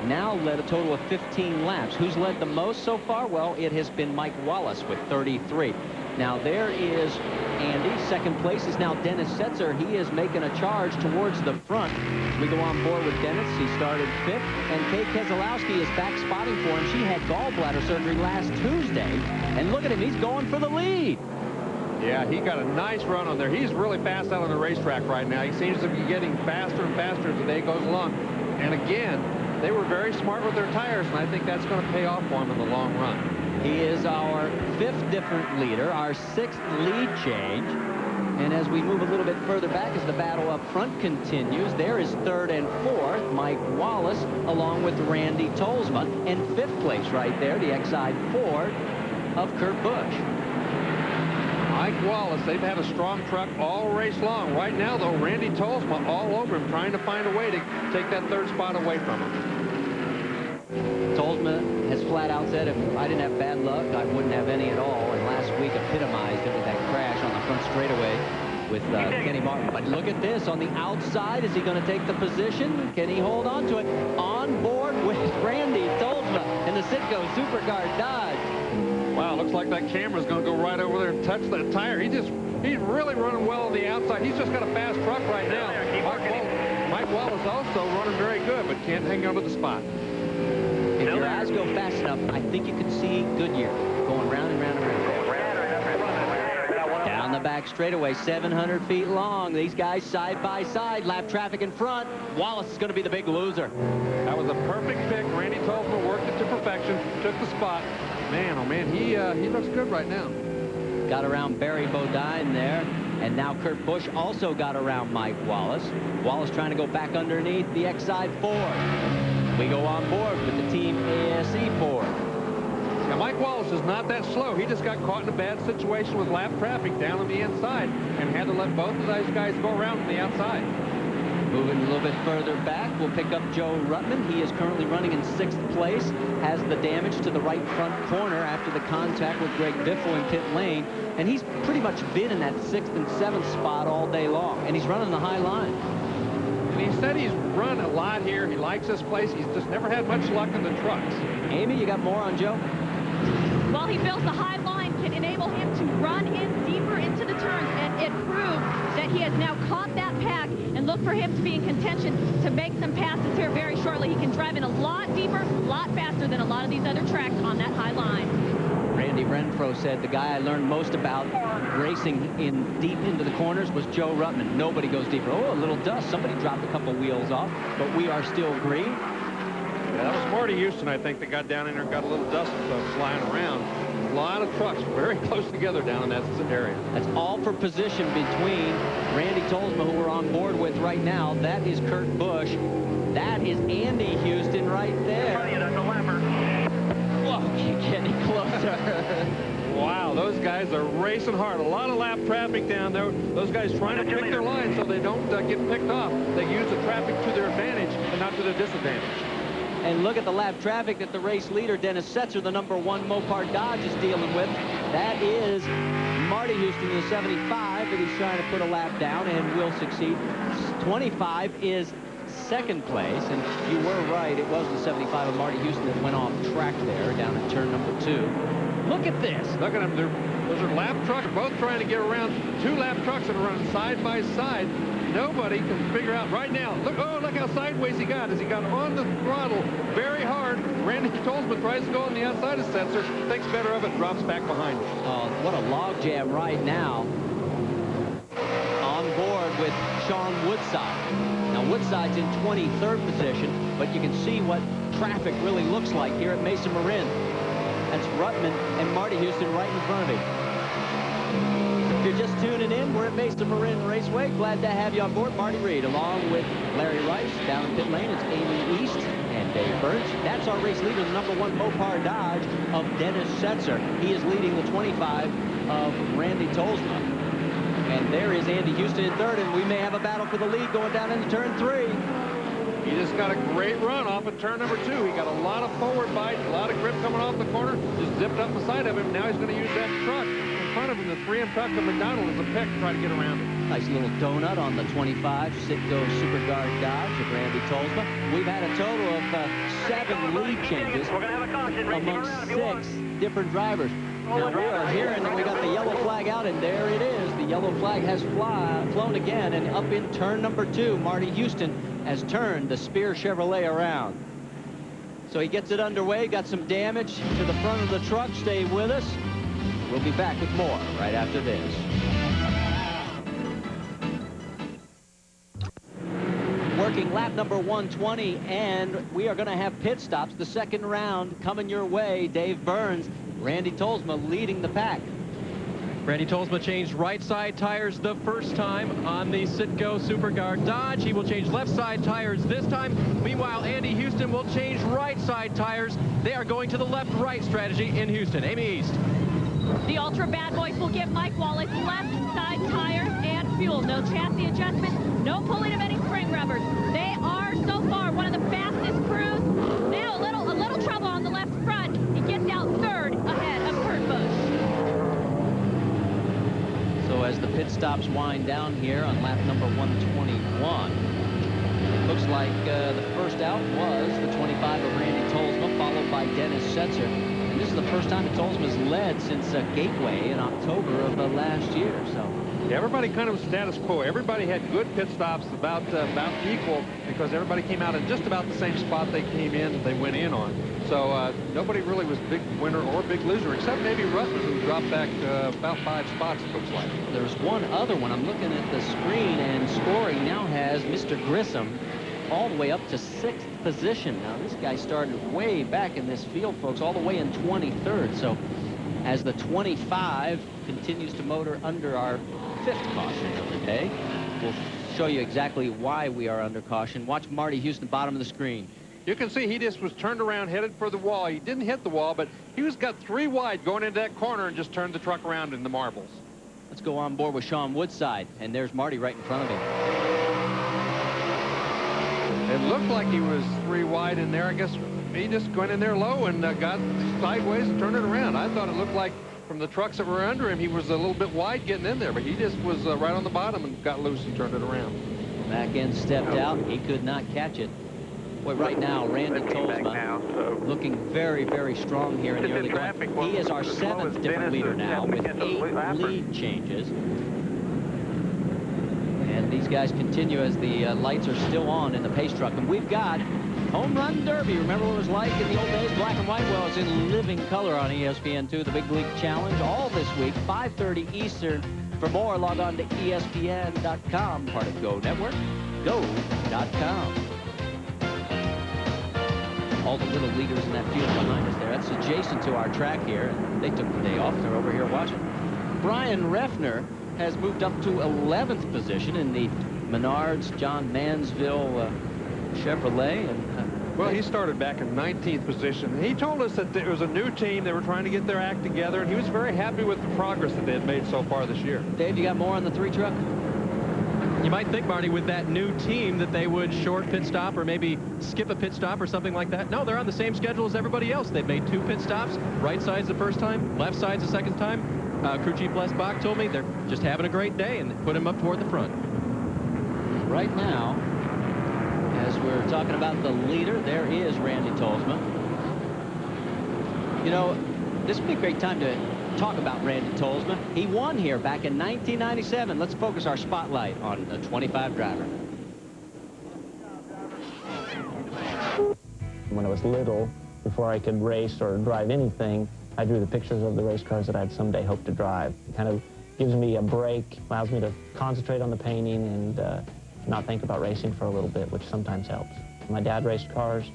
now led a total of 15 laps. Who's led the most so far? Well, it has been Mike Wallace with 33. Now there is Andy. 2nd place is now Dennis Setzer. He is making a charge towards the front. We go on board with Dennis. He started 5th. And Kay Keselowski is back spotting for him. She had gallbladder surgery last Tuesday. And look at him. He's going for the lead. Yeah, he got a nice run on there. He's really fast out on the racetrack right now. He seems to be getting faster and faster as the day goes along. And again, they were very smart with their tires, and I think that's going to pay off for him in the long run. He is our 5th different leader, our 6th lead change. And as we move a little bit further back, as the battle up front continues, there is 3rd and 4th, Mike Wallace, along with Randy Tolsma. And 5th place right there, the Exide Ford of Kurt Busch. Mike Wallace, they've had a strong truck all race long. Right now, though, Randy Tolsma all over him, trying to find a way to take that third spot away from him. Tolsma has flat out said, if I didn't have bad luck, I wouldn't have any at all. And last week epitomized it with that crash on the front straightaway with Kenny Martin. But look at this on the outside. Is he going to take the position? Can he hold on to it? On board with Randy Tolsma in the Citgo Supercar Dodge. Wow, looks like that camera's going to go right over there and touch that tire. He's really running well on the outside. He's just got a fast truck right now. Mike Wallace also running very good, but can't hang on to the spot. If your eyes go fast enough, I think you can see Goodyear going round and round and round. Down the back straightaway, 700 feet long. These guys side by side, lap traffic in front. Wallace is going to be the big loser. That was a perfect pick. Randy Tolsma worked it to perfection, took the spot. Man, oh man, he looks good right now. Got around Barry Bodine there, and now Kurt Busch also got around Mike Wallace. Wallace trying to go back underneath the X-Side Ford. We go on board with the Team ASE Ford. Now, Mike Wallace is not that slow. He just got caught in a bad situation with lap traffic down on the inside and had to let both of those guys go around on the outside. Moving a little bit further back, we'll pick up Joe Ruttman. He is currently running in 6th place, has the damage to the right front corner after the contact with Greg Biffle in pit lane, and he's pretty much been in that 6th and 7th spot all day long, and he's running the high line. And he said he's run a lot here. He likes this place. He's just never had much luck in the trucks. Amy, you got more on Joe? Well, he feels the high line can enable him to run in deeper into the turns, and it proves that he has now caught that pack, and look for him to be in contention to make some passes here very shortly. He can drive in a lot deeper, a lot faster than a lot of these other tracks on that high line. Randy Renfro said the guy I learned most about racing in deep into the corners was Joe Ruttman. Nobody goes deeper. Oh, a little dust. Somebody dropped a couple wheels off, but we are still green. Yeah, that was Marty Houston, I think, that got down in there and got a little dust flying around. A lot of trucks very close together down in that area. That's all for position between Randy Tolsma, who we're on board with right now. That is Kurt Busch. That is Andy Houston right there. Whoa, can't get any closer. Wow, those guys are racing hard. A lot of lap traffic down there. Those guys trying to pick their line so they don't get picked off. They use the traffic to their advantage and not to their disadvantage. And look at the lap traffic that the race leader, Dennis Setzer, the #1 Mopar Dodge, is dealing with. That is Marty Houston in the 75 that he's trying to put a lap down and will succeed. 25 is 2nd place, and you were right. It was the 75 of Marty Houston that went off track there down at turn #2. Look at this. Look at them. Those are lap trucks, both trying to get around 2 lap trucks that are running side by side. Nobody can figure out right now. Look how sideways he got as he got on the throttle very hard. Randy Tolsma tries to go on the outside of Setzer, thinks better of it, drops back behind him. Oh, what a log jam right now. On board with Sean Woodside. Now, Woodside's in 23rd position, but you can see what traffic really looks like here at Mesa Marin. That's Ruttman and Marty Houston right in front of him. If you're just tuning in, we're at Mesa Marin Raceway. Glad to have you on board. Marty Reed, along with Larry Rice. Down in pit lane, it's Amy East and Dave Burns. That's our race leader, the #1 Mopar Dodge of Dennis Setzer. He is leading the 25 of Randy Tolsma. And there is Andy Houston in 3rd, and we may have a battle for the lead going down into turn 3. He just got a great run off at turn #2. He got a lot of forward bite, a lot of grip coming off the corner, just zipped up the side of him. Now he's going to use that truck in front of him, the 3M truck of McDonald, as a pick to try to get around him. Nice little donut on the 25 Citgo Superguard Dodge of Randy Tolsma. We've had a total of 7 lead changes amongst 6 different drivers. Now we are hearing that we got the yellow flag out, and there it is. The yellow flag has flown again, and up in turn #2, Marty Houston has turned the Spear Chevrolet around. So he gets it underway, got some damage to the front of the truck. Stay with us. We'll be back with more right after this. Working lap number 120, and we are going to have pit stops. The 2nd round coming your way. Dave Burns, Randy Tolsma leading the pack. Randy Tolsma changed right side tires the first time on the Citgo Superguard Dodge. He will change left side tires this time. Meanwhile, Andy Houston will change right side tires. They are going to the left-right strategy in Houston. Amy East. The Ultra Bad Boys will give Mike Wallace left side tires and fuel. No chassis adjustments, no pulling of any spring rubbers. They are so far one of the fastest crews. Now a little trouble on the left front. He gets out third ahead of Kurt Busch. So as the pit stops wind down here on lap number 121, it looks like the first out was the 25 of Randy Tolsma, followed by Dennis Setzer. And this is the first time that Tolsma's led since Gateway in October of last year. So yeah, everybody kind of status quo. Everybody had good pit stops, about equal, because everybody came out in just about the same spot they came in, they went in on. So nobody really was big winner or big loser, except maybe Russell, who dropped back about 5 spots, it looks like. there's one other one. I'm looking at the screen, and scoring now has Mr. Grissom all the way up to 6th position. Now, this guy started way back in this field, folks, all the way in 23rd. So as the 25 continues to motor under our 5th caution of the day, we'll show you exactly why we are under caution. Watch Marty Houston, bottom of the screen. You can see he just was turned around, headed for the wall. He didn't hit the wall, but he was got 3 wide going into that corner and just turned the truck around in the marbles. Let's go on board with Sean Woodside, and there's Marty right in front of him. It looked like he was 3 wide in there. I guess he just went in there low and got sideways and turned it around. I thought it looked like from the trucks that were under him, he was a little bit wide getting in there, but he just was right on the bottom and got loose and turned it around. Back end stepped out. He could not catch it. Boy, right now, Randy Tolsma looking very, very strong here in the early going. He is our 7th different leader now with 8 lead changes. And these guys continue as the lights are still on in the pace truck. And we've got Home Run Derby. Remember what it was like in the old days? Black and white. Well, it's in living color on ESPN2, the Big League Challenge, all this week, 5:30 Eastern. For more, log on to ESPN.com, part of Go Network, go.com. All the little leaguers in that field behind us there. That's adjacent to our track here. They took the day off. They're over here watching. Brian Reffner has moved up to 11th position in the Menards John Mansville Chevrolet. And well, he started back in 19th position. He told us that it was a new team. They were trying to get their act together, and he was very happy with the progress that they had made so far this year. Dave, you got more on the 3 truck? You might think, Marty, with that new team that they would short pit stop or maybe skip a pit stop or something like that. No, they're on the same schedule as everybody else. They've made 2 pit stops. Right side's the first time, left side's the second time. Crew Chief Les Bach told me they're just having a great day and put him up toward the front. Right now, as we're talking about the leader, there is Randy Tolsma. You know, this would be a great time to talk about Randy Tolsma. He won here back in 1997. Let's focus our spotlight on the 25 driver. When I was little, before I could race or drive anything, I drew the pictures of the race cars that I'd someday hope to drive. It kind of gives me a break, allows me to concentrate on the painting and not think about racing for a little bit, which sometimes helps. My dad raced cars.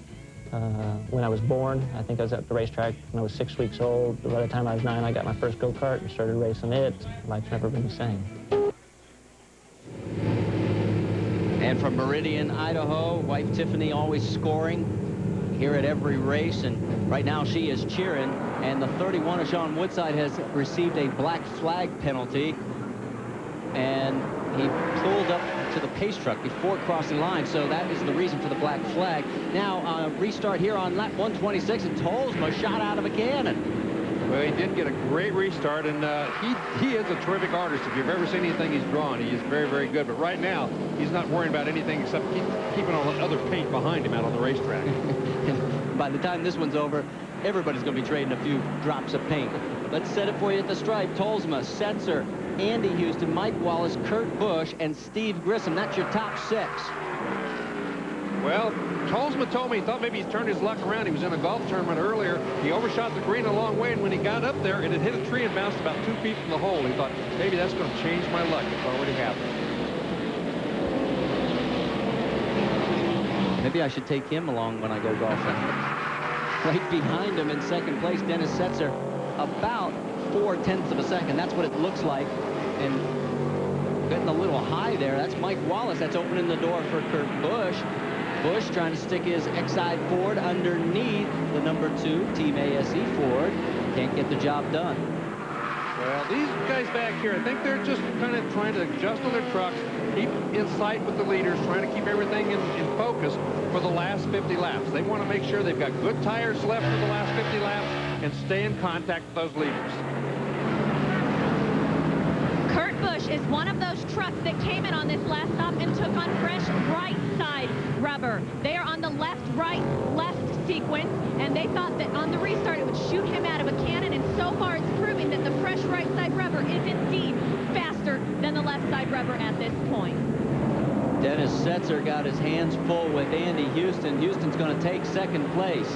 When I was born, I think I was at the racetrack when I was 6 weeks old. By the time I was 9, I got my first go-kart and started racing it. Life's never been the same. And from Meridian, Idaho, wife Tiffany always scoring here at every race, and right now she is cheering. And the 31 of Sean Woodside has received a black flag penalty, and he pulled up to the pace truck before crossing the line, so that is the reason for the black flag. Now, restart here on lap 126, and Tolsma shot out of a cannon. Well, he did get a great restart, and he is a terrific artist. If you've ever seen anything he's drawn, he is very, very good. But right now, he's not worrying about anything except keeping all the other paint behind him out on the racetrack. By the time this one's over, everybody's going to be trading a few drops of paint. Let's set it for you at the stripe. Tolsma, Setzer, Andy Houston, Mike Wallace, Kurt Busch, and Steve Grissom. That's your top 6. Well, Tolsma told me he thought maybe he's turned his luck around. He was in a golf tournament earlier. He overshot the green a long way, and when he got up there, it had hit a tree and bounced about 2 feet from the hole. He thought, maybe that's going to change my luck. It's already happened. Maybe I should take him along when I go golfing. Right behind him in second place, Dennis Setzer, about 0.4 of a second. That's what it looks like. And getting a little high there. That's Mike Wallace. That's opening the door for Kurt Busch. Busch trying to stick his Exide Ford underneath the number 2 Team ASE Ford. Can't get the job done. Well, these guys back here, I think they're just kind of trying to adjust to their trucks, keep in sight with the leaders, trying to keep everything in focus for the last 50 laps. They want to make sure they've got good tires left for the last 50 laps and stay in contact with those leaders. Kurt Busch is one of those trucks that came in on this last stop and took on fresh right side rubber. They are on the left, right, left sequence, and they thought that on the restart it would shoot him out of a cannon, and so far it's proving that the fresh right side rubber is indeed faster than the left side rubber at this point. Dennis Setzer got his hands full with Andy Houston. Houston's going to take second place.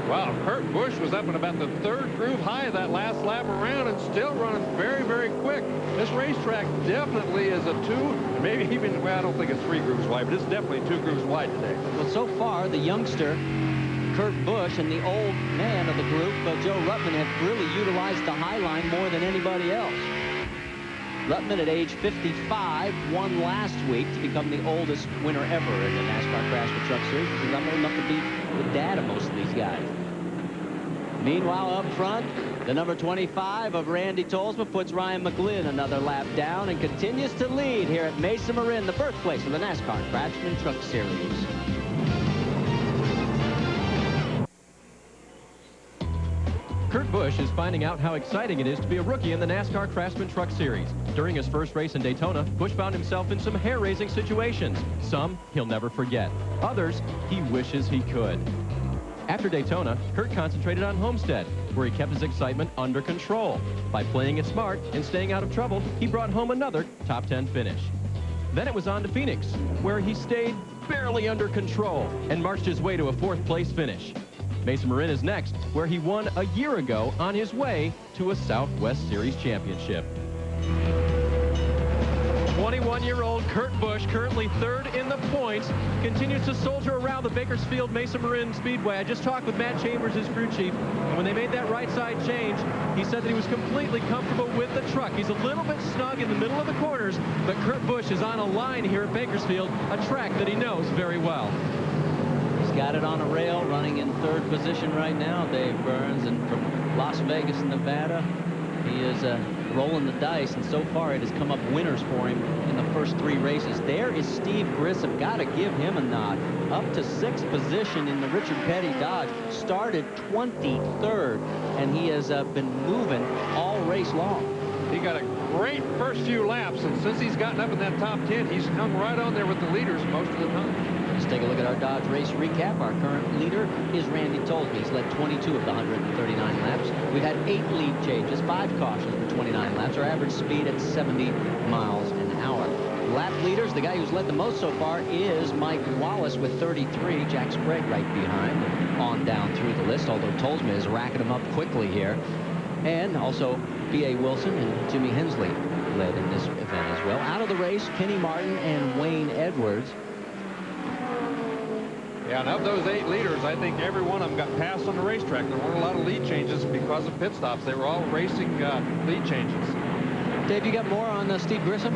Wow, Kurt Busch was up in about the third groove high of that last lap around and still running very, very quick. This racetrack definitely is a 2, maybe even, well, I don't think it's 3 grooves wide, but it's definitely 2 grooves wide today. Well, so far, the youngster, Kurt Busch, and the old man of the group, Joe Ruttman, have really utilized the high line more than anybody else. Ruttman, at age 55, won last week to become the oldest winner ever in the NASCAR Crash the Truck Series, because I'm old enough to be the dad of most of these guys. Meanwhile, up front, the number 25 of Randy Tolsma puts Ryan McGlynn another lap down and continues to lead here at Mesa Marin, the birthplace of the NASCAR Craftsman Truck Series. Kurt Busch is finding out how exciting it is to be a rookie in the NASCAR Craftsman Truck Series. During his first race in Daytona, Busch found himself in some hair-raising situations. Some he'll never forget. Others he wishes he could. After Daytona, Kurt concentrated on Homestead, where he kept his excitement under control. By playing it smart and staying out of trouble, he brought home another top 10 finish. Then it was on to Phoenix, where he stayed barely under control and marched his way to a 4th place finish. Mesa Marin is next, where he won a year ago on his way to a Southwest Series championship. 21-year-old Kurt Busch, currently 3rd in the points, continues to soldier around the Bakersfield Mesa Marin Speedway. I just talked with Matt Chambers, his crew chief, and when they made that right side change, he said that he was completely comfortable with the truck. He's a little bit snug in the middle of the corners, but Kurt Busch is on a line here at Bakersfield, a track that he knows very well. He's got it on a rail, running in 3rd position right now, Dave Burns, and from Las Vegas, Nevada, he is rolling the dice, and so far it has come up winners for him in the first 3 races. There is Steve Grissom. Got to give him a nod. Up to 6th position in the Richard Petty Dodge. Started 23rd, and he has been moving all race long. He got a great first few laps, and since he's gotten up in that top 10, he's hung right on there with the leaders most of the time. Let's take a look at our Dodge race recap. Our current leader is Randy Tolsma. He's led 22 of the 139 laps. We've had 8 lead changes, 5 cautions for 29 laps. Our average speed at 70 miles an hour. Lap leaders, the guy who's led the most so far is Mike Wallace with 33. Jack Sprague right behind, and on down through the list, although Tolsma is racking them up quickly here. And also B.A. Wilson and Jimmy Hensley led in this event as well. Out of the race, Kenny Martin and Wayne Edwards. Yeah, and of those 8 leaders, I think every one of them got passed on the racetrack. There weren't a lot of lead changes because of pit stops. They were all racing lead changes. Dave, you got more on Steve Grissom?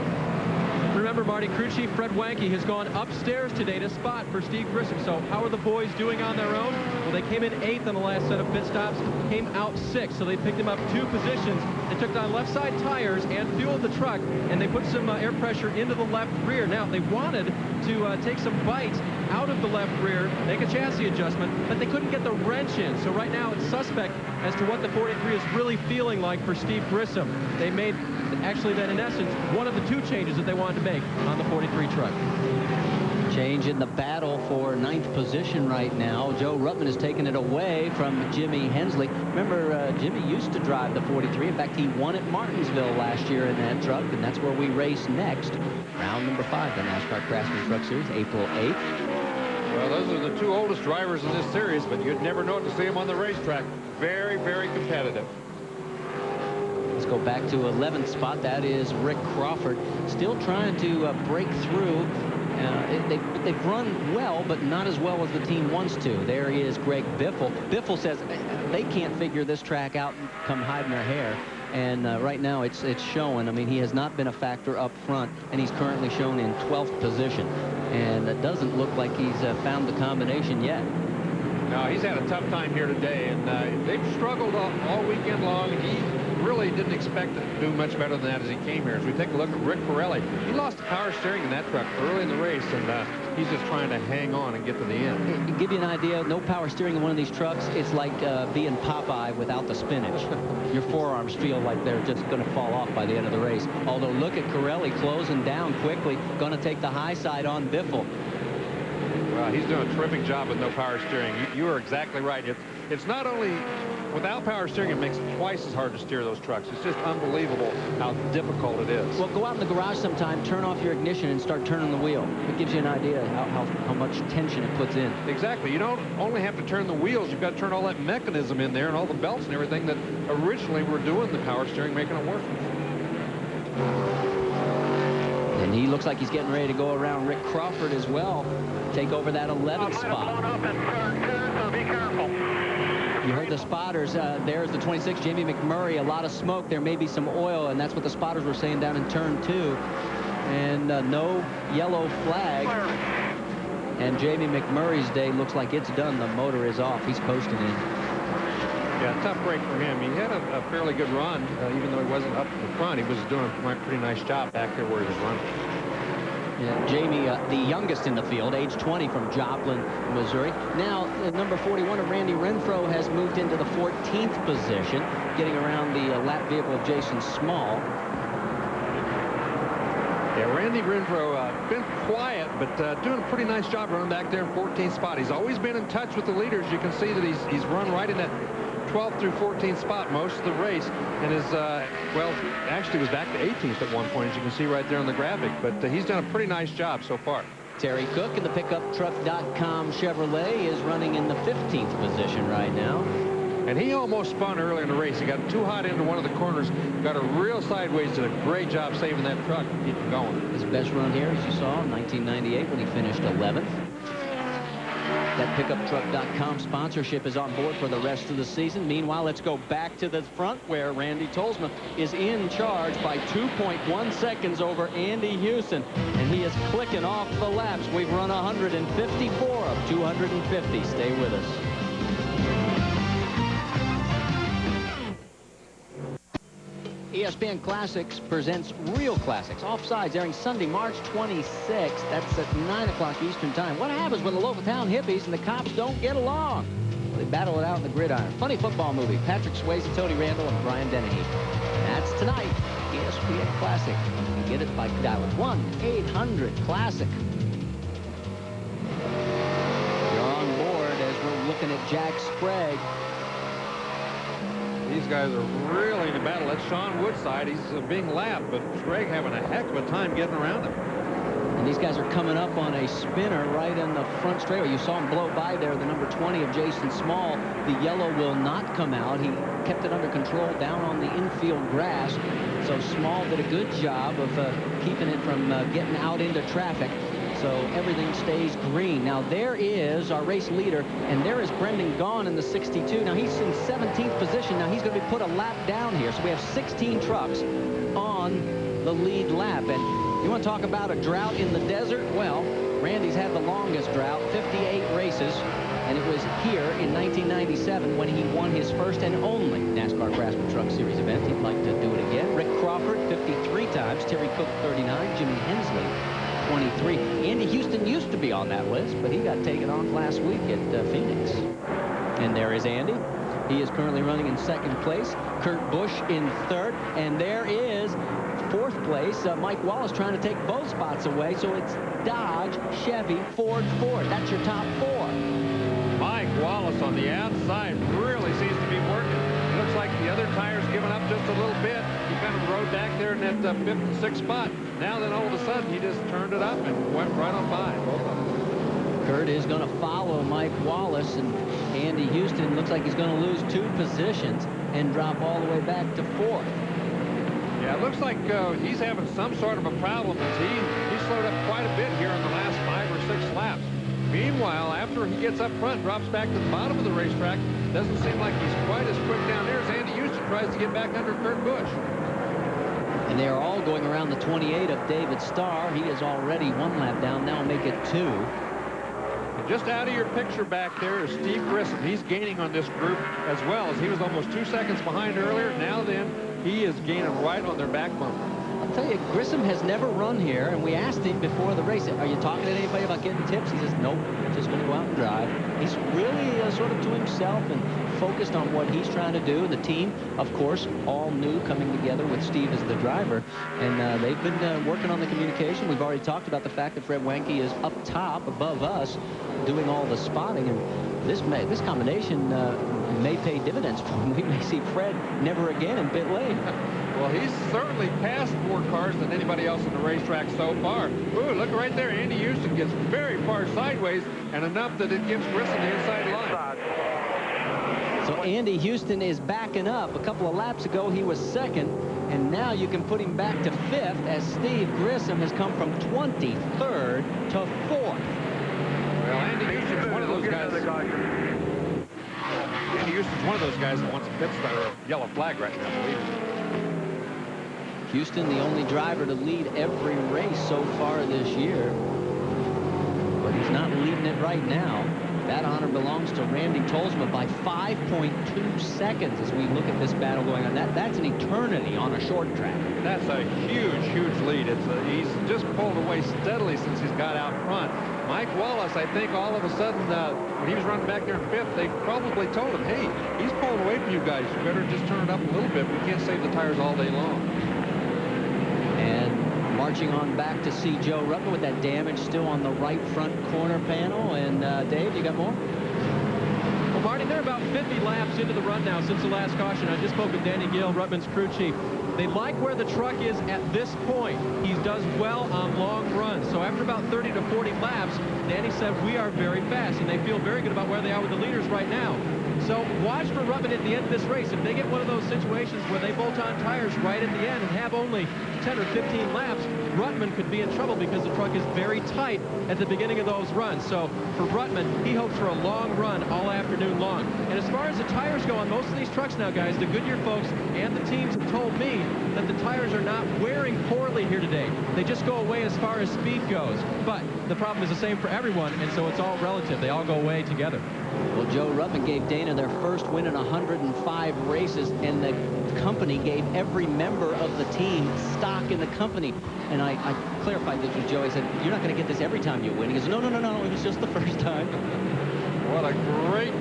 Remember, Marty, crew chief Fred Wanke has gone upstairs today to spot for Steve Grissom. So how are the boys doing on their own? Well, they came in 8th on the last set of pit stops, came out 6th. So they picked him up 2 positions. They took on left side tires and fueled the truck, and they put some air pressure into the left rear. Now, they wanted to take some bites out of the left rear, make a chassis adjustment, but they couldn't get the wrench in. So right now it's suspect as to what the 43 is really feeling like for Steve Grissom. They made, actually then in essence, one of the 2 changes that they wanted to make on the 43 truck. Change in the battle for 9th position right now. Joe Ruttman has taken it away from Jimmy Hensley. Remember, Jimmy used to drive the 43. In fact, he won at Martinsville last year in that truck, and that's where we race next. Round number 5, the NASCAR Craftsman Truck Series, April 8th. Well, those are the 2 oldest drivers in this series, but you'd never know it to see them on the racetrack. Very, very competitive. Let's go back to 11th spot. That is Rick Crawford, still trying to break through. They've run well, but not as well as the team wants to. There is Greg Biffle. Biffle says they can't figure this track out and come hiding their hair. And right now it's showing. I mean, he has not been a factor up front, and he's currently shown in 12th position. And it doesn't look like he's found the combination yet. No, he's had a tough time here today, and they've struggled all weekend long. He really didn't expect to do much better than that as he came here. As we take a look at Rick Pirelli, he lost the power steering in that truck early in the race, and he's just trying to hang on and get to the end. To give you an idea, no power steering in one of these trucks, it's like being Popeye without the spinach. Your forearms feel like they're just going to fall off by the end of the race. Although look at Pirelli closing down quickly, going to take the high side on Biffle. Well, he's doing a terrific job with no power steering. You are exactly right. It's not only without power steering, it makes it twice as hard to steer those trucks. It's just unbelievable how difficult it is. Well, go out in the garage sometime, turn off your ignition, and start turning the wheel. It gives you an idea how much tension it puts in. Exactly. You don't only have to turn the wheels. You've got to turn all that mechanism in there and all the belts and everything that originally were doing the power steering, making it work. And he looks like he's getting ready to go around Rick Crawford as well. Take over that 11th spot. Up in turn 2, so be careful. You heard the spotters. There's the 26, Jamie McMurray. A lot of smoke. There may be some oil, and that's what the spotters were saying down in turn 2. And no yellow flag. And Jamie McMurray's day looks like it's done. The motor is off. He's coasting in. Yeah, tough break for him. He had a fairly good run, even though he wasn't up in the front. He was doing a pretty nice job back there where he was running. Yeah, Jamie, the youngest in the field, age 20 from Joplin, Missouri. Now, number 41 of Randy Renfro has moved into the 14th position, getting around the lap vehicle of Jason Small. Yeah, Randy Renfro been quiet, but doing a pretty nice job running back there in 14th spot. He's always been in touch with the leaders. You can see that he's run right in that 12th through 14th spot most of the race, and is well, actually was back to 18th at one point, as you can see right there on the graphic. But he's done a pretty nice job so far. Terry Cook in the PickupTruck.com Chevrolet is running in the 15th position right now. And he almost spun early in the race. He got too hot into one of the corners, got a real sideways, did a great job saving that truck and keeping going. His best run here, as you saw, in 1998 when he finished 11th. That PickupTruck.com sponsorship is on board for the rest of the season. Meanwhile, let's go back to the front where Randy Tolsma is in charge by 2.1 seconds over Andy Houston. And he is clicking off the laps. We've run 154 of 250. Stay with us. ESPN Classics presents Real Classics. Offsides airing Sunday, March 26th. That's at 9 o'clock Eastern Time. What happens when the local town hippies and the cops don't get along? Well, they battle it out in the gridiron. Funny football movie. Patrick Swayze, Tony Randall, and Brian Dennehy. That's tonight. ESPN Classic. You can get it by dialing 1-800-CLASSIC. You're on board as we're looking at Jack Sprague. These guys are really in the battle. That's Sean Woodside. He's being lapped, but Sprague having a heck of a time getting around him. And these guys are coming up on a spinner right in the front straightaway. You saw him blow by there, the number 20 of Jason Small. The yellow will not come out. He kept it under control down on the infield grass. So Small did a good job of keeping it from getting out into traffic. So everything stays green. Now there is our race leader, and there is Brendan Gaughan in the 62. Now he's in 17th position. Now he's going to be put a lap down here. So we have 16 trucks on the lead lap. And you want to talk about a drought in the desert? Well, Randy's had the longest drought, 58 races. And it was here in 1997 when he won his first and only NASCAR Craftsman Truck Series event. He'd like to do it again. Rick Crawford, 53 times. Terry Cook, 39. Jimmy Hensley, 23. Andy Houston used to be on that list, but he got taken off last week at Phoenix. And there is Andy. He is currently running in second place. Kurt Busch in third. And there is fourth place. Mike Wallace trying to take both spots away. So it's Dodge, Chevy, Ford, Ford. That's your top four. Mike Wallace on the outside really seems to be working. It looks like the other tire's giving up just a little bit. He kind of rode back there in that 5th and 6th spot. Now then all of a sudden he just turned it up and went right on by. Kurt is going to follow Mike Wallace, and Andy Houston looks like he's going to lose 2 positions and drop all the way back to 4th. Yeah, it looks like he's having some sort of a problem as he slowed up quite a bit here in the last 5 or 6 laps. Meanwhile, after he gets up front, drops back to the bottom of the racetrack, doesn't seem like he's quite as quick down there as Andy Houston tries to get back under Kurt Busch. And they are all going around the 28 of David Starr. He is already 1 lap down. Now make it 2. And just out of your picture back there is Steve Grissom. He's gaining on this group as well, as he was almost 2 seconds behind earlier. Now then, he is gaining right on their back bumper. I'll tell you, Grissom has never run here, and we asked him before the race, are you talking to anybody about getting tips? He says, nope, I'm just going to go out and drive. He's really sort of to himself and focused on what he's trying to do. The team, of course, all new, coming together with Steve as the driver, and they've been working on the communication. We've already talked about the fact that Fred Wanke is up top above us doing all the spotting, and this combination may pay dividends for him. We may see Fred never again in pit lane. Well, he's certainly passed more cars than anybody else on the racetrack so far. Ooh, look right there. Andy Houston gets very far sideways, and enough that it gives Grissom the inside line. So Andy Houston is backing up. A couple of laps ago, he was second, and now you can put him back to fifth as Steve Grissom has come from 23rd to 4th. Well, Andy Houston's one of those guys. Andy Houston's one of those guys that wants a pit stop or a yellow flag right now, I believe. Houston, the only driver to lead every race so far this year, but he's not leading it right now. That honor belongs to Randy Tolsma by 5.2 seconds as we look at this battle going on. That's an eternity on a short track. That's a huge, huge lead. He's just pulled away steadily since he's got out front. Mike Wallace, I think all of a sudden, when he was running back there in 5th, they probably told him, hey, he's pulling away from you guys. You better just turn it up a little bit. We can't save the tires all day long. And marching on back to see Joe Ruttman with that damage still on the right front corner panel. And Dave, you got more? Well, Marty, they're about 50 laps into the run now since the last caution. I just spoke with Danny Gill, Ruttman's crew chief. They like where the truck is at this point. He does well on long runs. So after about 30 to 40 laps, Danny said we are very fast, and they feel very good about where they are with the leaders right now. So watch for Ruttman at the end of this race. If they get one of those situations where they bolt on tires right at the end and have only 10 or 15 laps, Ruttman could be in trouble because the truck is very tight at the beginning of those runs. So for Ruttman, he hopes for a long run all afternoon long. And as far as the tires go on most of these trucks now, guys, the Goodyear folks and the teams have told me that the tires are not wearing poorly here today. They just go away as far as speed goes. But the problem is the same for everyone, and so it's all relative. They all go away together. Well, Joe Ruttman gave Dana their first win in 105 races, and the company gave every member of the team stock in the company. And I clarified this with Joe. I said, you're not going to get this every time you win. He goes, no, it was just the first time. What a great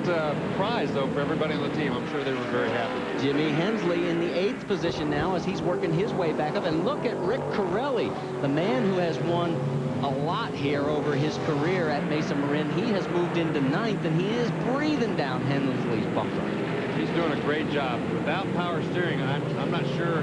prize, though, for everybody on the team. I'm sure they were very happy. Jimmy Hensley in the 8th position now as he's working his way back up. And look at Rick Corelli, the man who has won a lot here over his career at Mesa Marin. He has moved into 9th, and he is breathing down Hensley's bumper. He's doing a great job. Without power steering, I'm not sure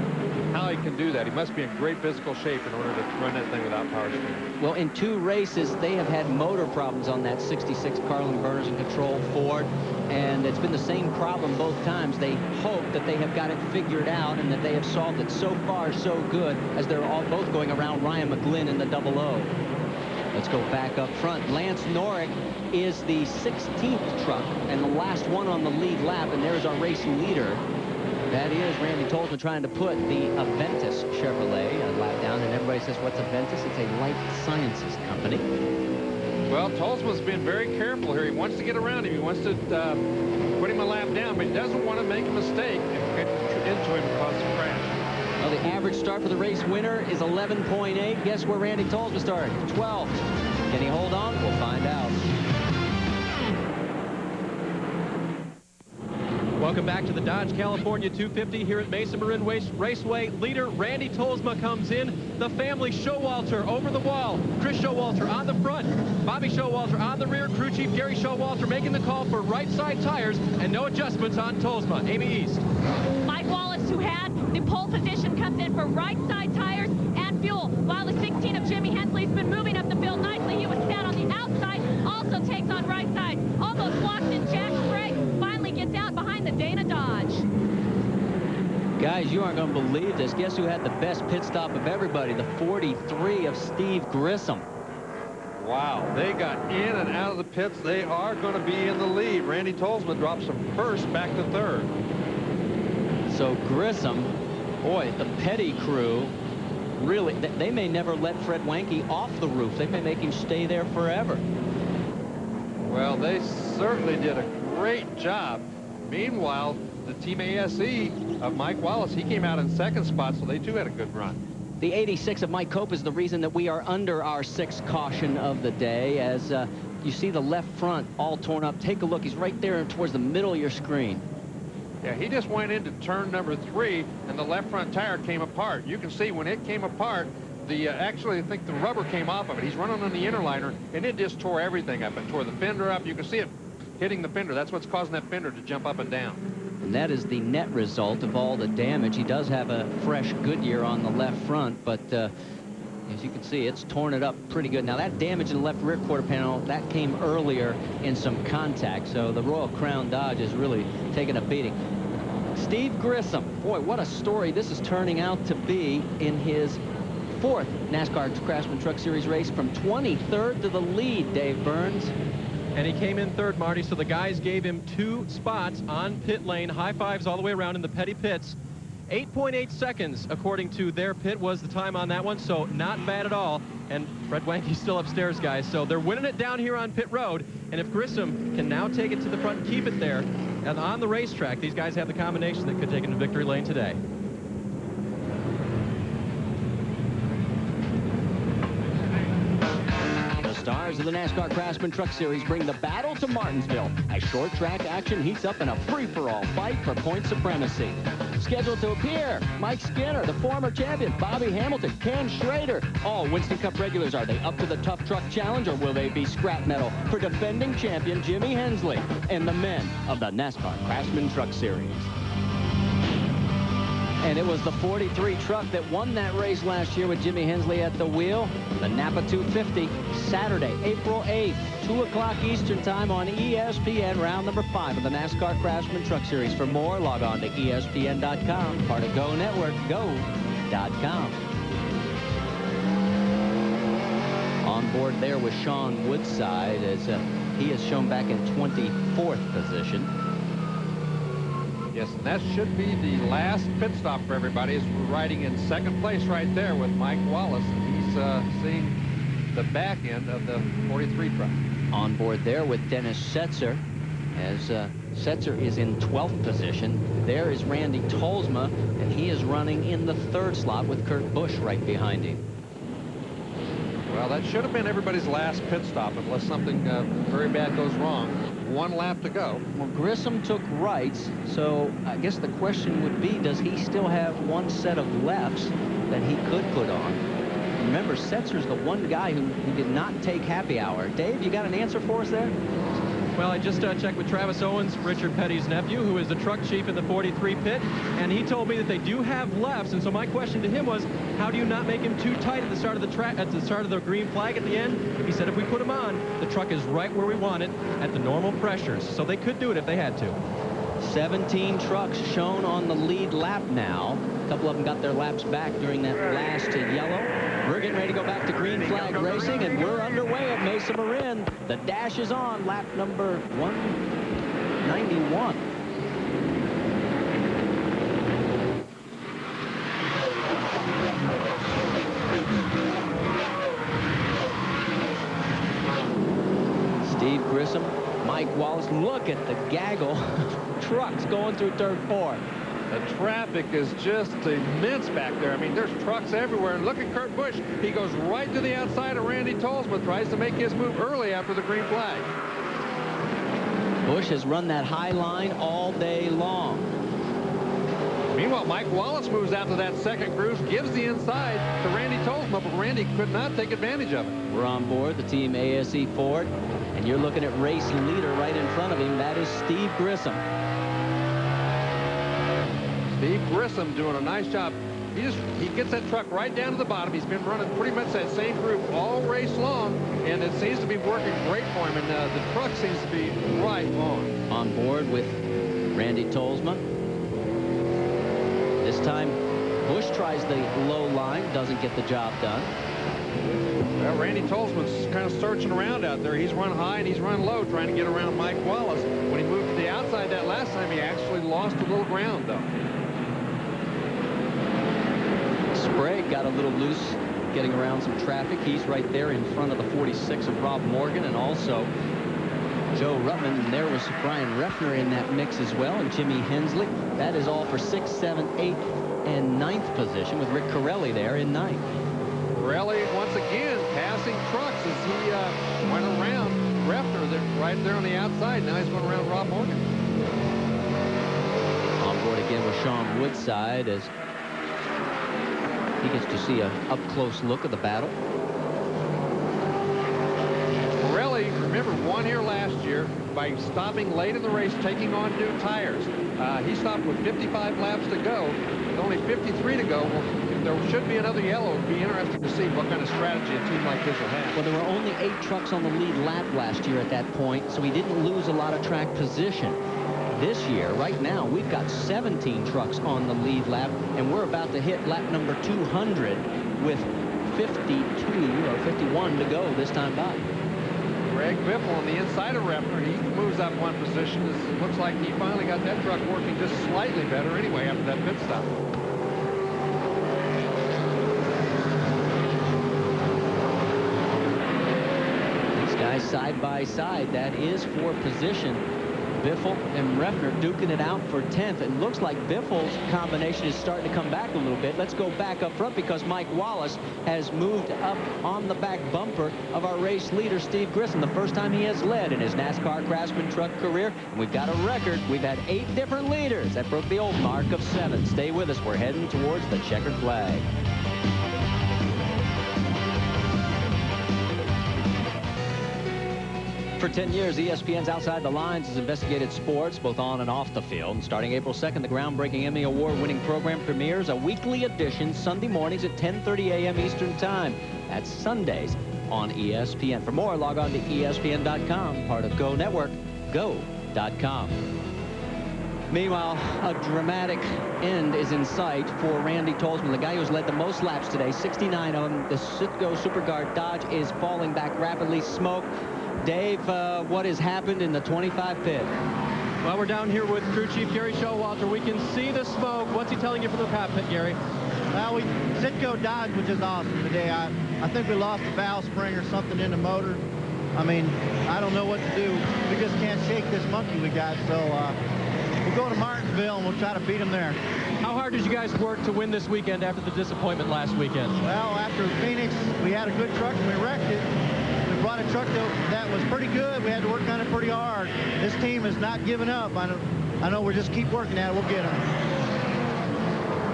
how he can do that. He must be in great physical shape in order to run that thing without power steering. Well, in 2 races, they have had motor problems on that 66 Carlin Burners and Control Ford, and it's been the same problem both times. They hope that they have got it figured out and that they have solved it. So far, so good, as they're all both going around Ryan McGlynn in the 00. Let's go back up front. Lance Norrick is the 16th truck and the last one on the lead lap, and there's our racing leader. That is Randy Tolsma trying to put the Aventus Chevrolet a lap down, and everybody says, what's Aventus? It's a life sciences company. Well, Tolsma's been very careful here. He wants to get around him. He wants to put him a lap down, but he doesn't want to make a mistake and get into him and cause a crash. Well, the average start for the race winner is 11.8. Guess where Randy Tolsma started? 12th. Can he hold on? We'll find out. Welcome back to the Dodge California 250 here at Mesa Marin Raceway. Leader Randy Tolsma comes in. The family Showalter over the wall. Chris Showalter on the front. Bobby Showalter on the rear. Crew Chief Gary Showalter making the call for right side tires and no adjustments on Tolsma. Amy East. Mike Wallace, who had the pole position, comes in for right side tires and fuel, while the 16 of Jimmy Hensley's been moving up the field nicely. He was sat on the outside, also takes on right side. Almost walks in Jack Sprague. Finally gets out behind the Dana Dodge. Guys, you aren't going to believe this. Guess who had the best pit stop of everybody? The 43 of Steve Grissom. Wow, they got in and out of the pits. They are going to be in the lead. Randy Tolsma drops from first back to third. So Grissom, boy, the Petty crew, really, they may never let Fred Wanke off the roof. They may make him stay there forever. Well, they certainly did a great job. Meanwhile, the Team ASE of Mike Wallace, he came out in second spot, so they too had a good run. The 86 of Mike Cope is the reason that we are under our 6th caution of the day, as you see the left front all torn up. Take a look. He's right there towards the middle of your screen. Yeah, he just went into turn number 3, and the left front tire came apart. You can see when it came apart, actually, I think the rubber came off of it. He's running on the inner liner, and it just tore everything up. It tore the fender up. You can see it hitting the fender. That's what's causing that fender to jump up and down. And that is the net result of all the damage. He does have a fresh Goodyear on the left front, but as you can see, it's torn it up pretty good. Now, that damage in the left rear quarter panel, that came earlier in some contact, so the Royal Crown Dodge is really taking a beating. Steve Grissom, boy, what a story this is turning out to be in his 4th NASCAR Craftsman Truck Series race, from 23rd to the lead, Dave Burns. And he came in 3rd, Marty, so the guys gave him 2 spots on pit lane. High fives all the way around in the petty pits. 8.8 seconds, according to their pit, was the time on that one, so not bad at all. And Fred Wanke's still upstairs, guys, so they're winning it down here on pit road. And if Grissom can now take it to the front and keep it there, and on the racetrack, these guys have the combination that could take it to victory lane today. Stars of the NASCAR Craftsman Truck Series bring the battle to Martinsville as short track action heats up in a free-for-all fight for point supremacy. Scheduled to appear, Mike Skinner, the former champion, Bobby Hamilton, Ken Schrader. All Winston Cup regulars. Are they up to the tough truck challenge, or will they be scrap metal for defending champion Jimmy Hensley and the men of the NASCAR Craftsman Truck Series? And it was the 43 truck that won that race last year with Jimmy Hensley at the wheel. The Napa 250, Saturday, April 8th, 2 o'clock Eastern time on ESPN, round number 5 of the NASCAR Craftsman Truck Series. For more, log on to ESPN.com, part of Go Network, go.com. On board there was Sean Woodside, as he is shown back in 24th position. Yes, and that should be the last pit stop for everybody, as we're riding in 2nd place right there with Mike Wallace. He's seeing the back end of the 43 truck. On board there with Dennis Setzer, as Setzer is in 12th position. There is Randy Tolsma, and he is running in the 3rd slot with Kurt Busch right behind him. Well, that should have been everybody's last pit stop, unless something very bad goes wrong. 1 lap to go. Well, Grissom took rights, so I guess the question would be, does he still have 1 set of lefts that he could put on? Remember, Setzer's the one guy who did not take happy hour. Dave, you got an answer for us there? Well, I just checked with Travis Owens, Richard Petty's nephew, who is the truck chief in the 43 pit, and he told me that they do have lefts. And so my question to him was, how do you not make him too tight at the start of the track, at the start of the green flag at the end? He said if we put him on, the truck is right where we want it at the normal pressures. So they could do it if they had to. 17 trucks shown on the lead lap now. A couple of them got their laps back during that last yellow. We're getting ready to go back to green flag racing, and we're underway at Mesa Marin. The dash is on, lap number 191. Steve Grissom, Mike Wallace. Look at the gaggle of trucks going through turn 4. The traffic is just immense back there. I mean, there's trucks everywhere. And look at Kurt Busch. He goes right to the outside of Randy Tolsma, tries to make his move early after the green flag. Busch has run that high line all day long. Meanwhile, Mike Wallace moves out to that second cruise, gives the inside to Randy Tolsma, but Randy could not take advantage of it. We're on board the Team ASE Ford, and you're looking at race leader right in front of him. That is Steve Grissom. Steve Grissom doing a nice job. He gets that truck right down to the bottom. He's been running pretty much that same group all race long, and it seems to be working great for him, and the truck seems to be right on. On board with Randy Tolsma. This time, Busch tries the low line, doesn't get the job done. Well, Randy Tolsman's kind of searching around out there. He's run high and he's run low trying to get around Mike Wallace. When he moved to the outside that last time, he actually lost a little ground, though. Sprague got a little loose getting around some traffic. He's right there in front of the 46 of Rob Morgan, and also Joe Ruttman, and there was Brian Reffner in that mix as well, and Jimmy Hensley. That is all for 6th, 7th, 8th, and 9th position, with Rick Corelli there in 9th. Corelli once again passing trucks as he went around Reffner right there on the outside. Now he's going around Rob Morgan. On board again with Sean Woodside as he gets to see a up-close look of the battle. Corelli, remember, won here last year by stopping late in the race, taking on new tires. He stopped with 55 laps to go, with only 53 to go. Well, if there should be another yellow, it would be interesting to see what kind of strategy a team like this will have. Well, there were only 8 trucks on the lead lap last year at that point, so he didn't lose a lot of track position. This year, right now, we've got 17 trucks on the lead lap, and we're about to hit lap number 200 with 52 or 51 to go this time by. Greg Biffle on the inside of Reffner. He moves up one position. It looks like he finally got that truck working just slightly better anyway after that pit stop. These guys side by side. That is for position. Biffle and Reffner duking it out for 10th. It looks like Biffle's combination is starting to come back a little bit. Let's go back up front because Mike Wallace has moved up on the back bumper of our race leader, Steve Grissom, the first time he has led in his NASCAR Craftsman truck career. And we've got a record. We've had 8 different leaders. That broke the old mark of 7. Stay with us. We're heading towards the checkered flag. For 10 years, ESPN's Outside the Lines has investigated sports both on and off the field. And starting April 2nd, the groundbreaking Emmy Award-winning program premieres a weekly edition Sunday mornings at 10:30 a.m. Eastern Time. That's Sundays on ESPN. For more, log on to ESPN.com, part of Go Network, go.com. Meanwhile, a dramatic end is in sight for Randy Tolsman, the guy who's led the most laps today, 69 of them. The Citgo Superguard Dodge is falling back rapidly. Smoke. Dave, what has happened in the 25 pit? Well, we're down here with crew chief Gary Showalter. We can see the smoke. What's he telling you from the cockpit, Gary? Well, Citgo Dodge, which is awesome today. I think we lost a valve spring or something in the motor. I mean, I don't know what to do. We just can't shake this monkey we got. So we'll go to Martinsville and we'll try to beat them there. How hard did you guys work to win this weekend after the disappointment last weekend? Well, after Phoenix, we had a good truck and we wrecked it. We brought a truck that was pretty good. We had to work on it pretty hard. This team is not giving up. I know we'll just keep working at it. We'll get them.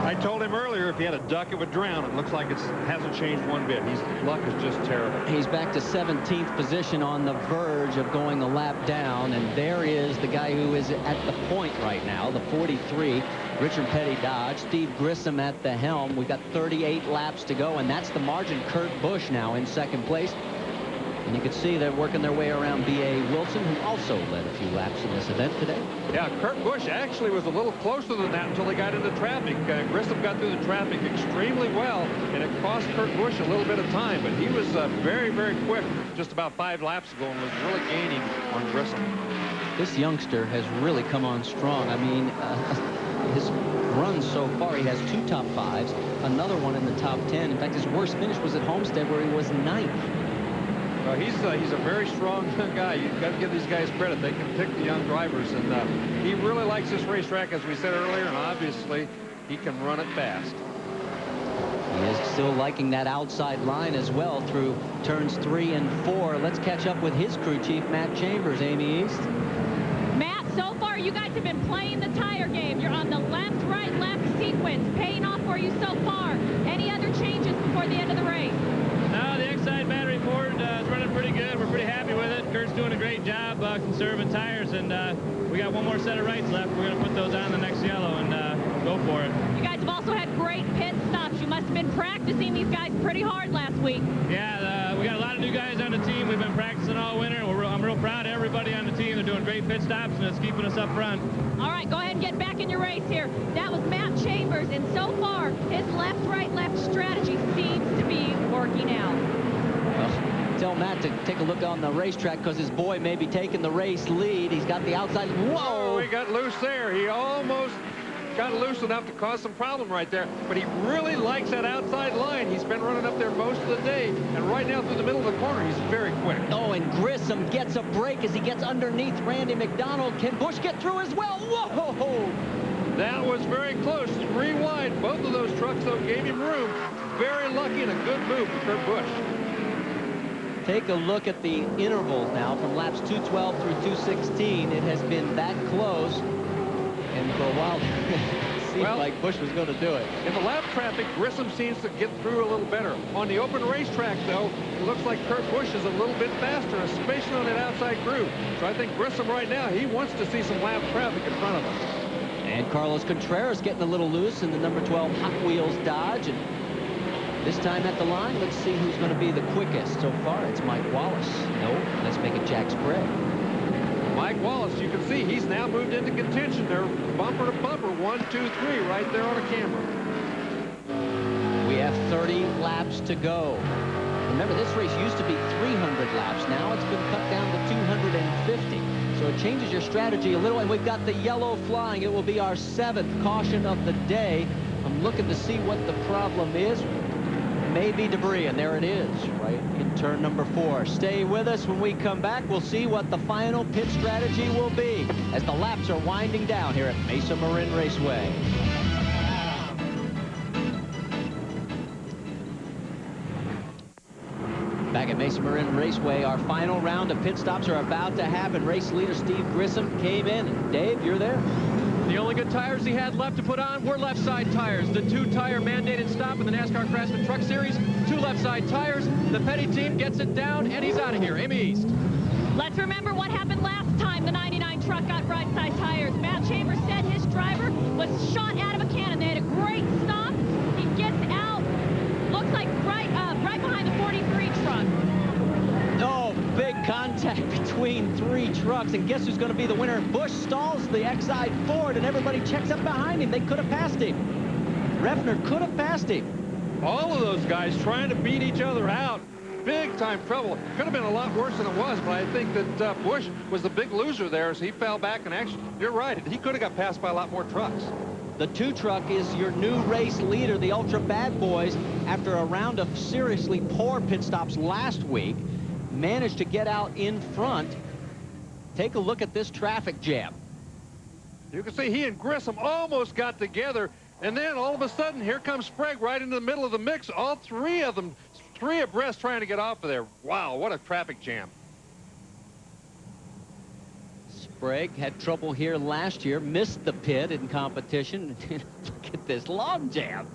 I told him earlier if he had a duck, it would drown. It looks like it hasn't changed one bit. His luck is just terrible. He's back to 17th position on the verge of going a lap down. And there is the guy who is at the point right now, the 43, Richard Petty Dodge. Steve Grissom at the helm. We've got 38 laps to go, and that's the margin. Kurt Busch now in second place. And you can see they're working their way around B.A. Wilson, who also led a few laps in this event today. Yeah, Kurt Busch actually was a little closer than that until they got into traffic. Grissom got through the traffic extremely well, and it cost Kurt Busch a little bit of time, but he was very, very quick just about 5 laps ago and was really gaining on Grissom. This youngster has really come on strong. I mean, his runs so far, he has 2 top 5s, another one in the top 10. In fact, his worst finish was at Homestead, where he was 9th. Well, he's a very strong guy. You've got to give these guys credit. They can pick the young drivers, and he really likes this racetrack, as we said earlier, and obviously he can run it fast. He is still liking that outside line as well through turns 3 and 4. Let's catch up with his crew chief, Matt Chambers. Amy East. Matt, so far you guys have been playing the tire game. You're on the left, right, left sequence, paying off for you so far. Any other changes before the end of the race? No, the X-Side battery Ford is running pretty good. We're pretty happy with it. Kurt's doing a great job conserving tires, and we got one more set of rights left. We're going to put those on the next yellow and go for it. You guys have also had great pit stops. You must have been practicing these guys pretty hard last week. Yeah, we got a lot of new guys on the team. We've been practicing all winter. I'm real proud of everybody on the team. They're doing great pit stops, and it's keeping us up front. All right, go ahead and get back in your race here. That was Matt Chambers, and so far, his left, right, left strategy seems to be working out. Well, tell Matt to take a look on the racetrack because his boy may be taking the race lead. He's got the outside. Whoa! Oh, he got loose there. He almost got loose enough to cause some problem right there. But he really likes that outside line. He's been running up there most of the day. And right now through the middle of the corner, he's very quick. Oh, and Grissom gets a break as he gets underneath Randy McDonald. Can Bush get through as well? Whoa! That was very close. 3 wide. Both of those trucks, though, gave him room. Very lucky and a good move for Kurt Busch. Take a look at the intervals now from laps 212 through 216. It has been that close. And for a while, it seemed like Busch was going to do it. In the lap traffic, Grissom seems to get through a little better. On the open racetrack, though, it looks like Kurt Busch is a little bit faster, especially on that outside groove. So I think Grissom right now, he wants to see some lap traffic in front of him. And Carlos Contreras getting a little loose in the number 12 Hot Wheels Dodge. And this time at the line, let's see who's going to be the quickest. So far, it's Mike Wallace. No, let's make it Jack Sprague. Mike Wallace, you can see he's now moved into contention. They're bumper to bumper, 1, 2, 3, right there on a camera. We have 30 laps to go. Remember, this race used to be 300 laps. Now it's been cut down to 250. So it changes your strategy a little, and we've got the yellow flying. It will be our 7th caution of the day. I'm looking to see what the problem is. Maybe debris, and there it is, right in turn number 4. Stay with us. When we come back, we'll see what the final pit strategy will be as the laps are winding down here at Mesa Marin Raceway. Back at Mesa Marin Raceway, our final round of pit stops are about to happen. Race leader Steve Grissom came in. Dave, you're there. The only good tires he had left to put on were left side tires. The 2-tire mandated stop in the NASCAR Craftsman Truck Series. 2 left side tires. The Petty team gets it down, and he's out of here. Amy East. Let's remember what happened last time the 99 truck got right side tires. Matt Chambers said his driver was shot out of a cannon. They had a great stop. He gets out. Looks like right behind the 43 truck. Oh, big contact between 3 trucks, and guess who's going to be the winner? Busch stalls the Exide Ford, and everybody checks up behind him. They could have passed him. Refner could have passed him. All of those guys trying to beat each other out. Big time trouble. Could have been a lot worse than it was, but I think that Busch was the big loser there as he fell back. And actually, you're right, he could have got passed by a lot more trucks. The 2 truck is your new race leader, the Ultra Bad Boys, after a round of seriously poor pit stops last week, managed to get out in front. Take a look at this traffic jam. You can see he and Grissom almost got together, and then all of a sudden, here comes Sprague right into the middle of the mix. All 3 of them, 3 abreast trying to get off of there. Wow, what a traffic jam. Sprague had trouble here last year, missed the pit in competition. Look at this log jam.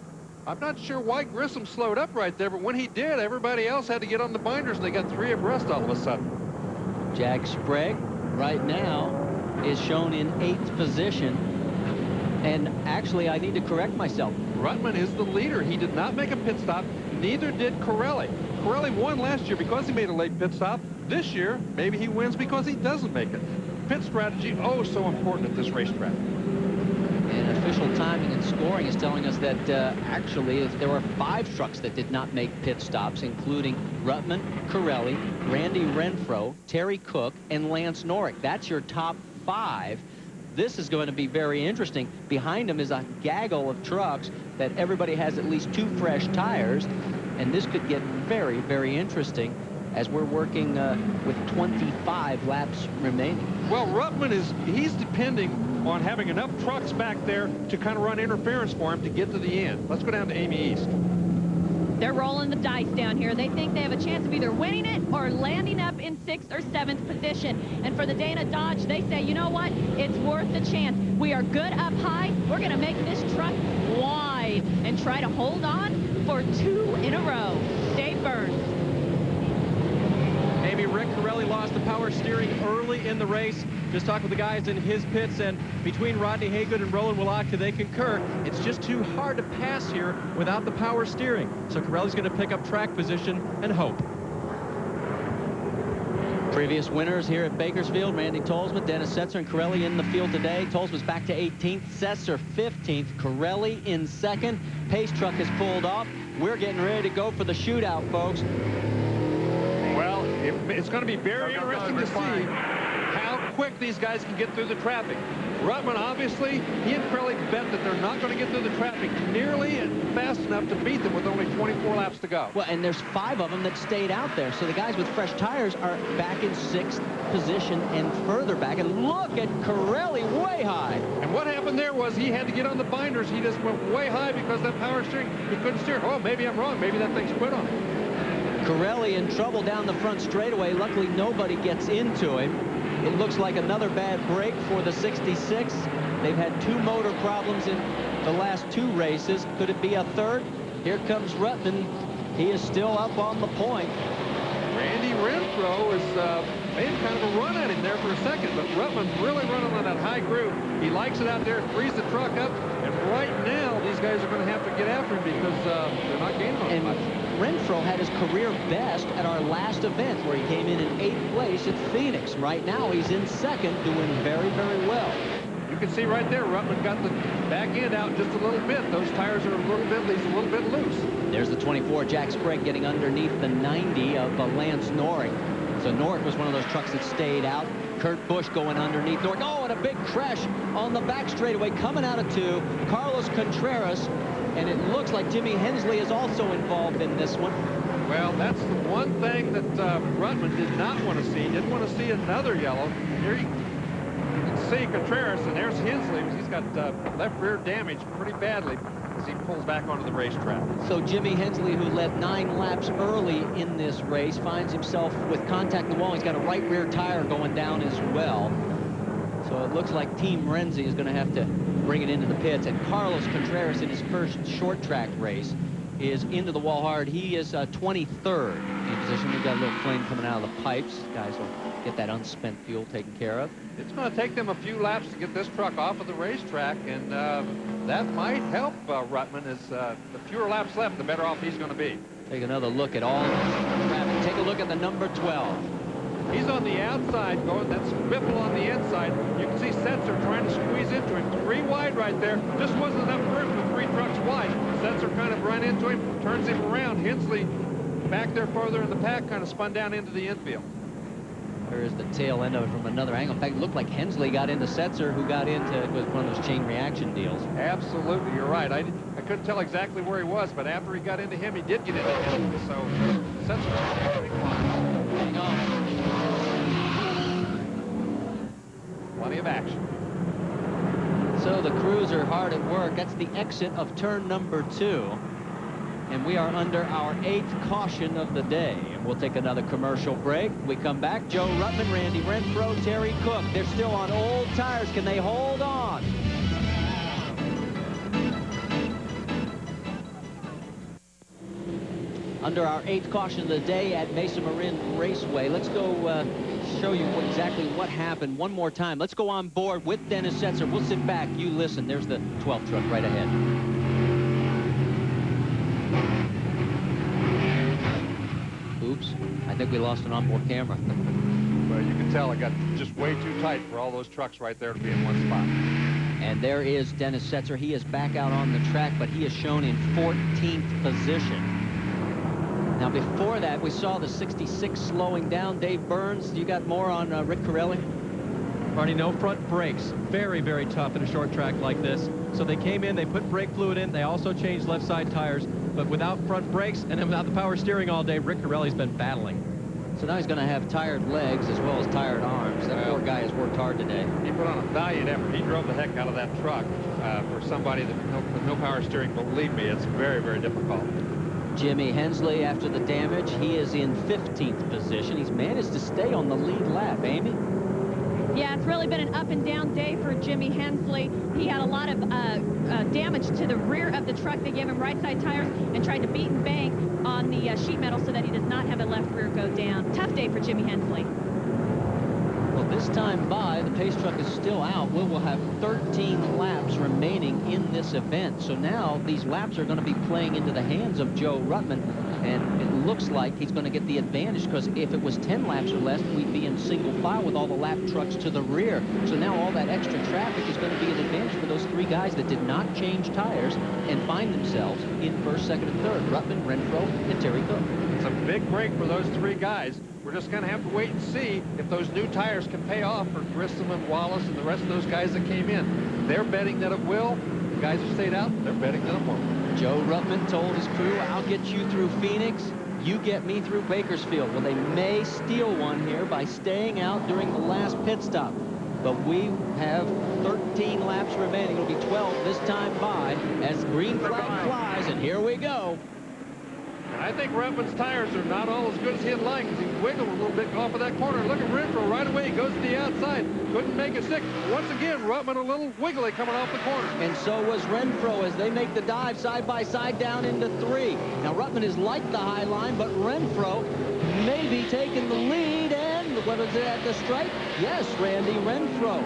I'm not sure why Grissom slowed up right there, but when he did, everybody else had to get on the binders, and they got 3 abreast all of a sudden. Jack Sprague right now is shown in 8th position. And actually, I need to correct myself. Ruttman is the leader. He did not make a pit stop. Neither did Corelli. Corelli won last year because he made a late pit stop. This year, maybe he wins because he doesn't make it. Pit strategy, oh, so important at this racetrack. And official timing and scoring is telling us that actually there were 5 trucks that did not make pit stops, including Ruttman, Corelli, Randy Renfro, Terry Cook, and Lance Norrick. That's your top 5. This is going to be very interesting. Behind him is a gaggle of trucks that everybody has at least 2 fresh tires, and this could get very, very interesting as we're working with 25 laps remaining. Well, Ruttman he's depending on having enough trucks back there to kind of run interference for him to get to the end. Let's go down to Amy East. They're rolling the dice down here. They think they have a chance of either winning it or landing up in 6th or 7th position. And for the Dana Dodge, they say, you know what? It's worth the chance. We are good up high. We're going to make this truck wide and try to hold on for 2 in a row. Dave Burns. Amy, Rick Corelli lost the power steering early in the race. Just talked with the guys in his pits, and between Rodney Haygood and Roland Wilatka, they concur. It's just too hard to pass here without the power steering. So Corelli's going to pick up track position and hope. Previous winners here at Bakersfield, Randy Tolsma, Dennis Setzer, and Corelli in the field today. Tolsma's back to 18th, Setzer 15th, Corelli in 2nd. Pace truck has pulled off. We're getting ready to go for the shootout, folks. Well, it's going to be very interesting to see how quick these guys can get through the traffic. Ruttman, obviously, he and Crowley bet that they're not going to get through the traffic nearly fast enough to beat them with only 24 laps to go. Well, and there's 5 of them that stayed out there. So the guys with fresh tires are back in 6th position and further back. And look at Corelli way high. And what happened there was he had to get on the binders. He just went way high because that power steering, he couldn't steer. Oh, maybe I'm wrong. Maybe that thing's quit on him. Corelli in trouble down the front straightaway. Luckily, nobody gets into him. It looks like another bad break for the 66. They've had 2 motor problems in the last 2 races. Could it be a third? Here comes Ruttman. He is still up on the point. Randy Renfro is made kind of a run at him there for a second, but Ruttman's really running on that high groove. He likes it out there, frees the truck up, and right now these guys are going to have to get after him because they're not gaining on him much. Renfro had his career best at our last event where he came in 8th place at Phoenix. Right now he's in 2nd, doing very, very well. You can see right there, Ruttman got the back end out just a little bit. Those tires are he's a little bit loose. There's the 24, Jack Sprague, getting underneath the 90 of Lance Norrick. So Norrick was one of those trucks that stayed out. Kurt Busch going underneath Norrick. Oh, and a big crash on the back straightaway coming out of 2. Carlos Contreras, and it looks like Jimmy Hensley is also involved in this one. Well, that's the one thing that Ruttman did not want to see. Didn't want to see another yellow. Here you can see Contreras, and there's Hensley. He's got left rear damage pretty badly as he pulls back onto the racetrack. So Jimmy Hensley, who led 9 laps early in this race, finds himself with contact in the wall. He's got a right rear tire going down as well. So it looks like Team Renzi is going to have to bring it into the pits. And Carlos Contreras, in his first short track race, is into the wall hard. He is 23rd in position. We've got a little flame coming out of the pipes. Guys will get that unspent fuel taken care of. It's going to take them a few laps to get this truck off of the racetrack, and that might help Ruttman. As the fewer laps left, the better off he's going to be. Take another look at all the traffic. Take a look at the number 12. He's on the outside going. That's Whipple on the inside. You can see Setzer trying to squeeze into him. 3 wide right there. Just wasn't enough room for 3 trucks wide. Setzer kind of ran into him, turns him around. Hensley back there further in the pack, kind of spun down into the infield. There is the tail end of it from another angle. In fact, it looked like Hensley got into Setzer, who got into it was one of those chain reaction deals. Absolutely, you're right. I couldn't tell exactly where he was, but after he got into him, he did get into him. So Setzer. Hang on. Plenty of action. So the crews are hard at work. That's the exit of turn number 2. And we are under our 8th caution of the day. And we'll take another commercial break. We come back. Joe Ruttman, Randy Renfro, Terry Cook. They're still on old tires. Can they hold on? Under our 8th caution of the day at Mesa Marin Raceway. Let's go show you exactly what happened one more time. Let's go on board with Dennis Setzer. We'll sit back. You listen. There's the 12th truck right ahead. Oops. I think we lost an onboard camera. Well, you can tell it got just way too tight for all those trucks right there to be in one spot. And there is Dennis Setzer. He is back out on the track, but he is shown in 14th position. Now, before that, we saw the 66 slowing down. Dave Burns, you got more on Rick Corelli? Barney, no front brakes. Very, very tough in a short track like this. So they came in, they put brake fluid in. They also changed left side tires. But without front brakes and without the power steering all day, Rick Corelli's been battling. So now he's going to have tired legs as well as tired arms. That poor guy has worked hard today. He put on a valiant effort. He drove the heck out of that truck. For somebody that with no power steering, believe me, it's very, very difficult. Jimmy Hensley, after the damage, he is in 15th position. He's managed to stay on the lead lap. Amy? Yeah, it's really been an up and down day for Jimmy Hensley. He had a lot of damage to the rear of the truck. They gave him right side tires and tried to beat and bank on the sheet metal so that he does not have a left rear go down. Tough day for Jimmy Hensley. Well, this time by, the pace truck is still out. We will have 13 laps remaining in this event. So now these laps are going to be playing into the hands of Joe Ruttman. And it looks like he's going to get the advantage, because if it was 10 laps or less, we'd be in single file with all the lap trucks to the rear. So now all that extra traffic is going to be an advantage for those 3 guys that did not change tires and find themselves in first, second, and third. Ruttman, Renfro, and Terry Cook. It's a big break for those 3 guys. We're just going to have to wait and see if those new tires can pay off for Grissom and Wallace and the rest of those guys that came in. They're betting that it will. The guys who stayed out, they're betting that it won't. Joe Ruttman told his crew, I'll get you through Phoenix. You get me through Bakersfield. Well, they may steal one here by staying out during the last pit stop. But we have 13 laps remaining. It'll be 12 this time by as green flag flies, and here we go. I think Ruttman's tires are not all as good as he'd like. He wiggled a little bit off of that corner. Look at Renfro right away. He goes to the outside. Couldn't make it stick. Once again, Ruttman a little wiggly coming off the corner. And so was Renfro as they make the dive side by side down into 3. Now, Ruttman is like the high line, but Renfro may be taking the lead. And what is it at the stripe? Yes, Randy Renfro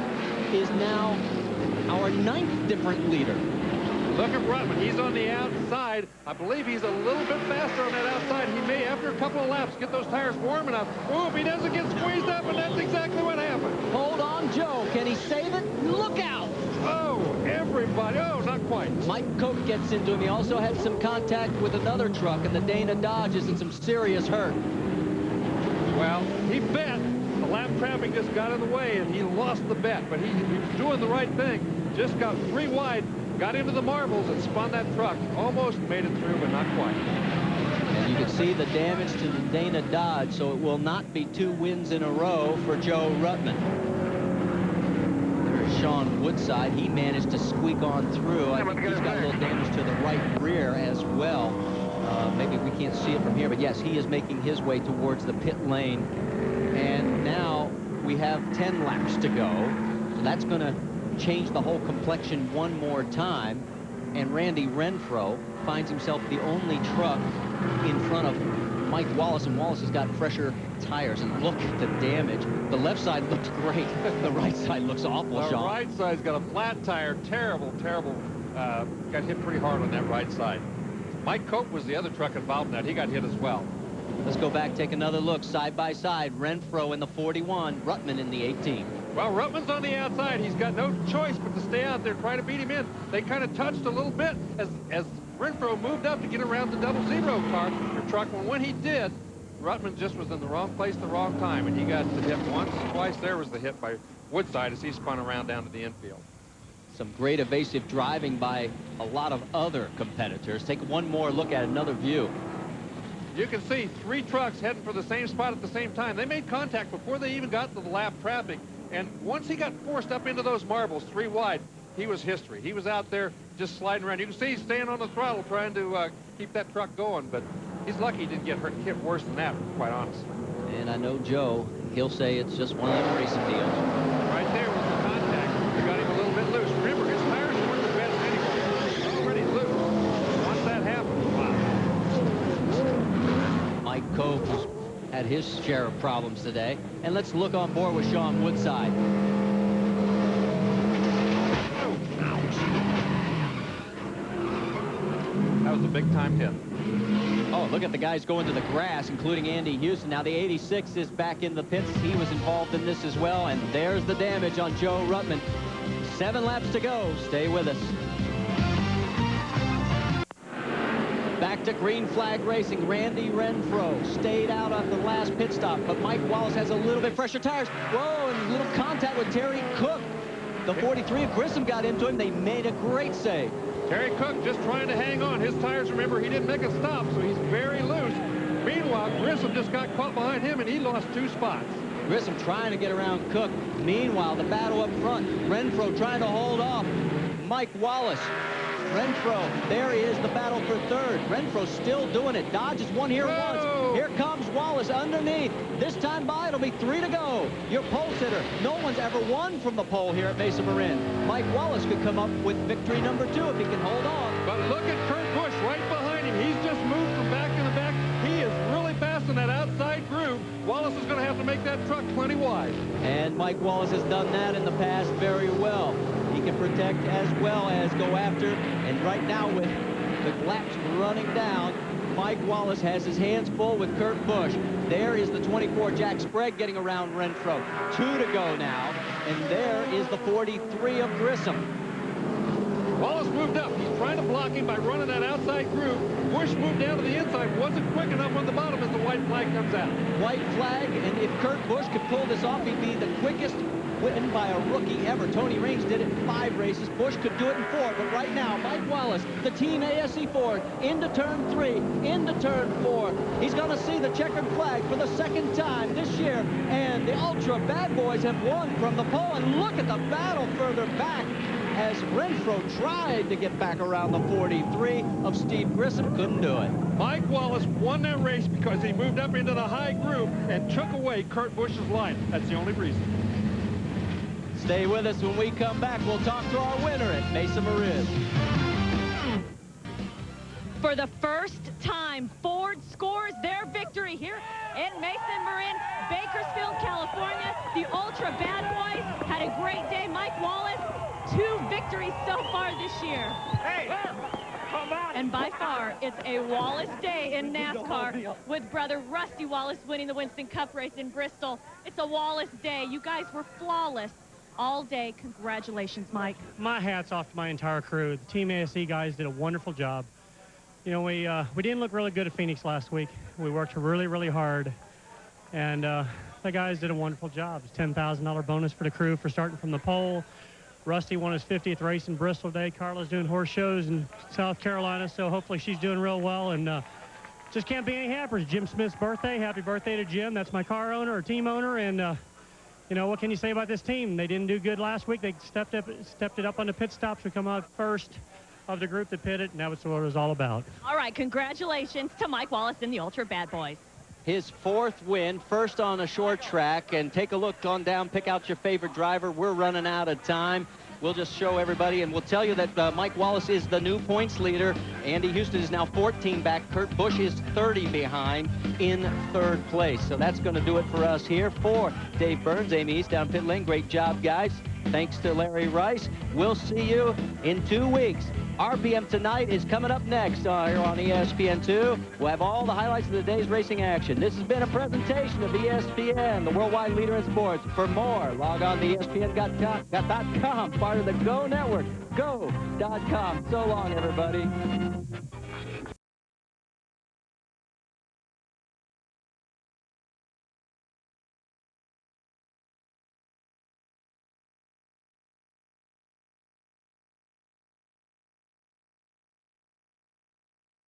is now our 9th different leader. Look at Ruttman. He's on the outside. I believe he's a little bit faster on that outside. He may, after a couple of laps, get those tires warm enough. Oh, if he doesn't get squeezed up, and that's exactly what happened. Hold on, Joe. Can he save it? Look out! Oh, everybody. Oh, not quite. Mike Cope gets into him. He also had some contact with another truck, and the Dana Dodge is in some serious hurt. Well, he bet. The lap traffic just got in the way, and he lost the bet. But he was doing the right thing. Just got 3 wide. Got into the marbles and spun that truck. Almost made it through, but not quite. And you can see the damage to the Dana Dodge, so it will not be 2 wins in a row for Joe Ruttman. There's Sean Woodside. He managed to squeak on through. I think he's got a little damage to the right rear as well. Maybe we can't see it from here, but yes, he is making his way towards the pit lane. And now we have 10 laps to go. So that's going to change the whole complexion one more time, and Randy Renfro finds himself the only truck in front of Mike Wallace, and Wallace has got fresher tires. And look at the damage. The left side looks great. The right side looks awful, The Sean. right side's got a flat tire. Terrible, terrible. Got hit pretty hard on that right side. Mike Cope was the other truck involved in that. He got hit as well. Let's go back, take another look side by side. Renfro in the 41, Ruttman in the 18. Well, Ruttman's on the outside. He's got no choice but to stay out there, try to beat him in. They kind of touched a little bit as Renfro moved up to get around the 00 car or truck. And when he did, Ruttman just was in the wrong place at the wrong time, and he got the hit once. Twice there was the hit by Woodside as he spun around down to the infield. Some great evasive driving by a lot of other competitors. Take one more look at another view. You can see 3 trucks heading for the same spot at the same time. They made contact before they even got to the lap traffic. And once he got forced up into those marbles 3 wide, he was history. He was out there just sliding around. You can see he's staying on the throttle trying to keep that truck going, but he's lucky he didn't get hit worse than that, quite honestly. And I know Joe, he'll say it's just one of them racing deals. Right there was the contact. They got him a little bit loose. Remember, his tires weren't the best anyway. Already loose. Once that happened, wow. Mike Cope has had his share of problems today. And let's look on board with Sean Woodside. That was a big-time hit. Oh, look at the guys going to the grass, including Andy Houston. Now the 86 is back in the pits. He was involved in this as well. And there's the damage on Joe Ruttman. 7 laps to go. Stay with us. Back to green flag racing. Randy Renfro stayed out on the last pit stop, but Mike Wallace has a little bit fresher tires. Whoa, and a little contact with Terry Cook. The 43 of Grissom got into him. They made a great save. Terry Cook just trying to hang on. His tires, remember, he didn't make a stop, so he's very loose. Meanwhile, Grissom just got caught behind him, and he lost 2 spots. Grissom trying to get around Cook. Meanwhile, the battle up front. Renfro trying to hold off Mike Wallace. Renfro, there is the battle for 3rd. Renfro still doing it. Dodge has won here once. Here comes Wallace underneath. This time by, it'll be 3 to go. Your pole sitter. No one's ever won from the pole here at Mesa Marin. Mike Wallace could come up with victory number 2 if he can hold on. But look at Kurt Busch right behind him. He's just moved from back in the back. He is really fast in that outside groove. Wallace is going to have to make that truck plenty wide. And Mike Wallace has done that in the past very well. He can protect as well as go after. And right now with the laps running down, Mike Wallace has his hands full with Kurt Busch. There is the 24 Jack Sprague getting around Renfro. 2 to go now. And there is the 43 of Grissom. Wallace moved up. He's trying to block him by running that outside groove. Bush moved down to the inside. Wasn't quick enough on the bottom as the white flag comes out. White flag, and if Kurt Busch could pull this off, he'd be the quickest win by a rookie ever. Tony Raines did it in 5 races. Busch could do it in 4, but right now, Mike Wallace, the Team ASE Ford, into turn 3, into turn 4. He's going to see the checkered flag for the 2nd time this year, and the Ultra Bad Boys have won from the pole, and look at the battle further back as Renfro tried to get back around the 43 of Steve Grissom, couldn't do it. Mike Wallace won that race because he moved up into the high groove and took away Kurt Busch's line. That's the only reason. Stay with us. When we come back, we'll talk to our winner at Mesa Marin. For the first time, Ford scores their victory here in Mesa Marin, Bakersfield, California. The Ultra Bad Boys had a great day. Mike Wallace, 2 victories so far this year. And by far, it's a Wallace day in NASCAR with brother Rusty Wallace winning the Winston Cup race in Bristol. It's a Wallace day. You guys were flawless all day. Congratulations, Mike. My hat's off to my entire crew. The Team ASE guys did a wonderful job. You know, we didn't look really good at Phoenix last week. We worked really, really hard. And the guys did a wonderful job. It's a $10,000 bonus for the crew for starting from the pole. Rusty won his 50th race in Bristol today. Carla's doing horse shows in South Carolina, so hopefully she's doing real well. And just can't be any happier. Jim Smith's birthday. Happy birthday to Jim. That's my car owner or team owner. And, you know, what can you say about this team? They didn't do good last week. They stepped it up on the pit stops. We come out first of the group that pitted, and that was what it was all about. All right, congratulations to Mike Wallace and the Ultra Bad Boys. His 4th win, first on a short track. And take a look on down, pick out your favorite driver. We're running out of time. We'll just show everybody, and we'll tell you that Mike Wallace is the new points leader. Andy Houston is now 14 back. Kurt Busch is 30 behind in 3rd place. So that's going to do it for us here. For Dave Burns, Amy East down pit lane. Great job, guys. Thanks to Larry Rice. We'll see you in 2 weeks. RPM Tonight is coming up next here on ESPN2. We'll have all the highlights of the day's racing action. This has been a presentation of ESPN, the worldwide leader in sports. For more, log on to ESPN.com, part of the Go Network. Go.com. So long, everybody.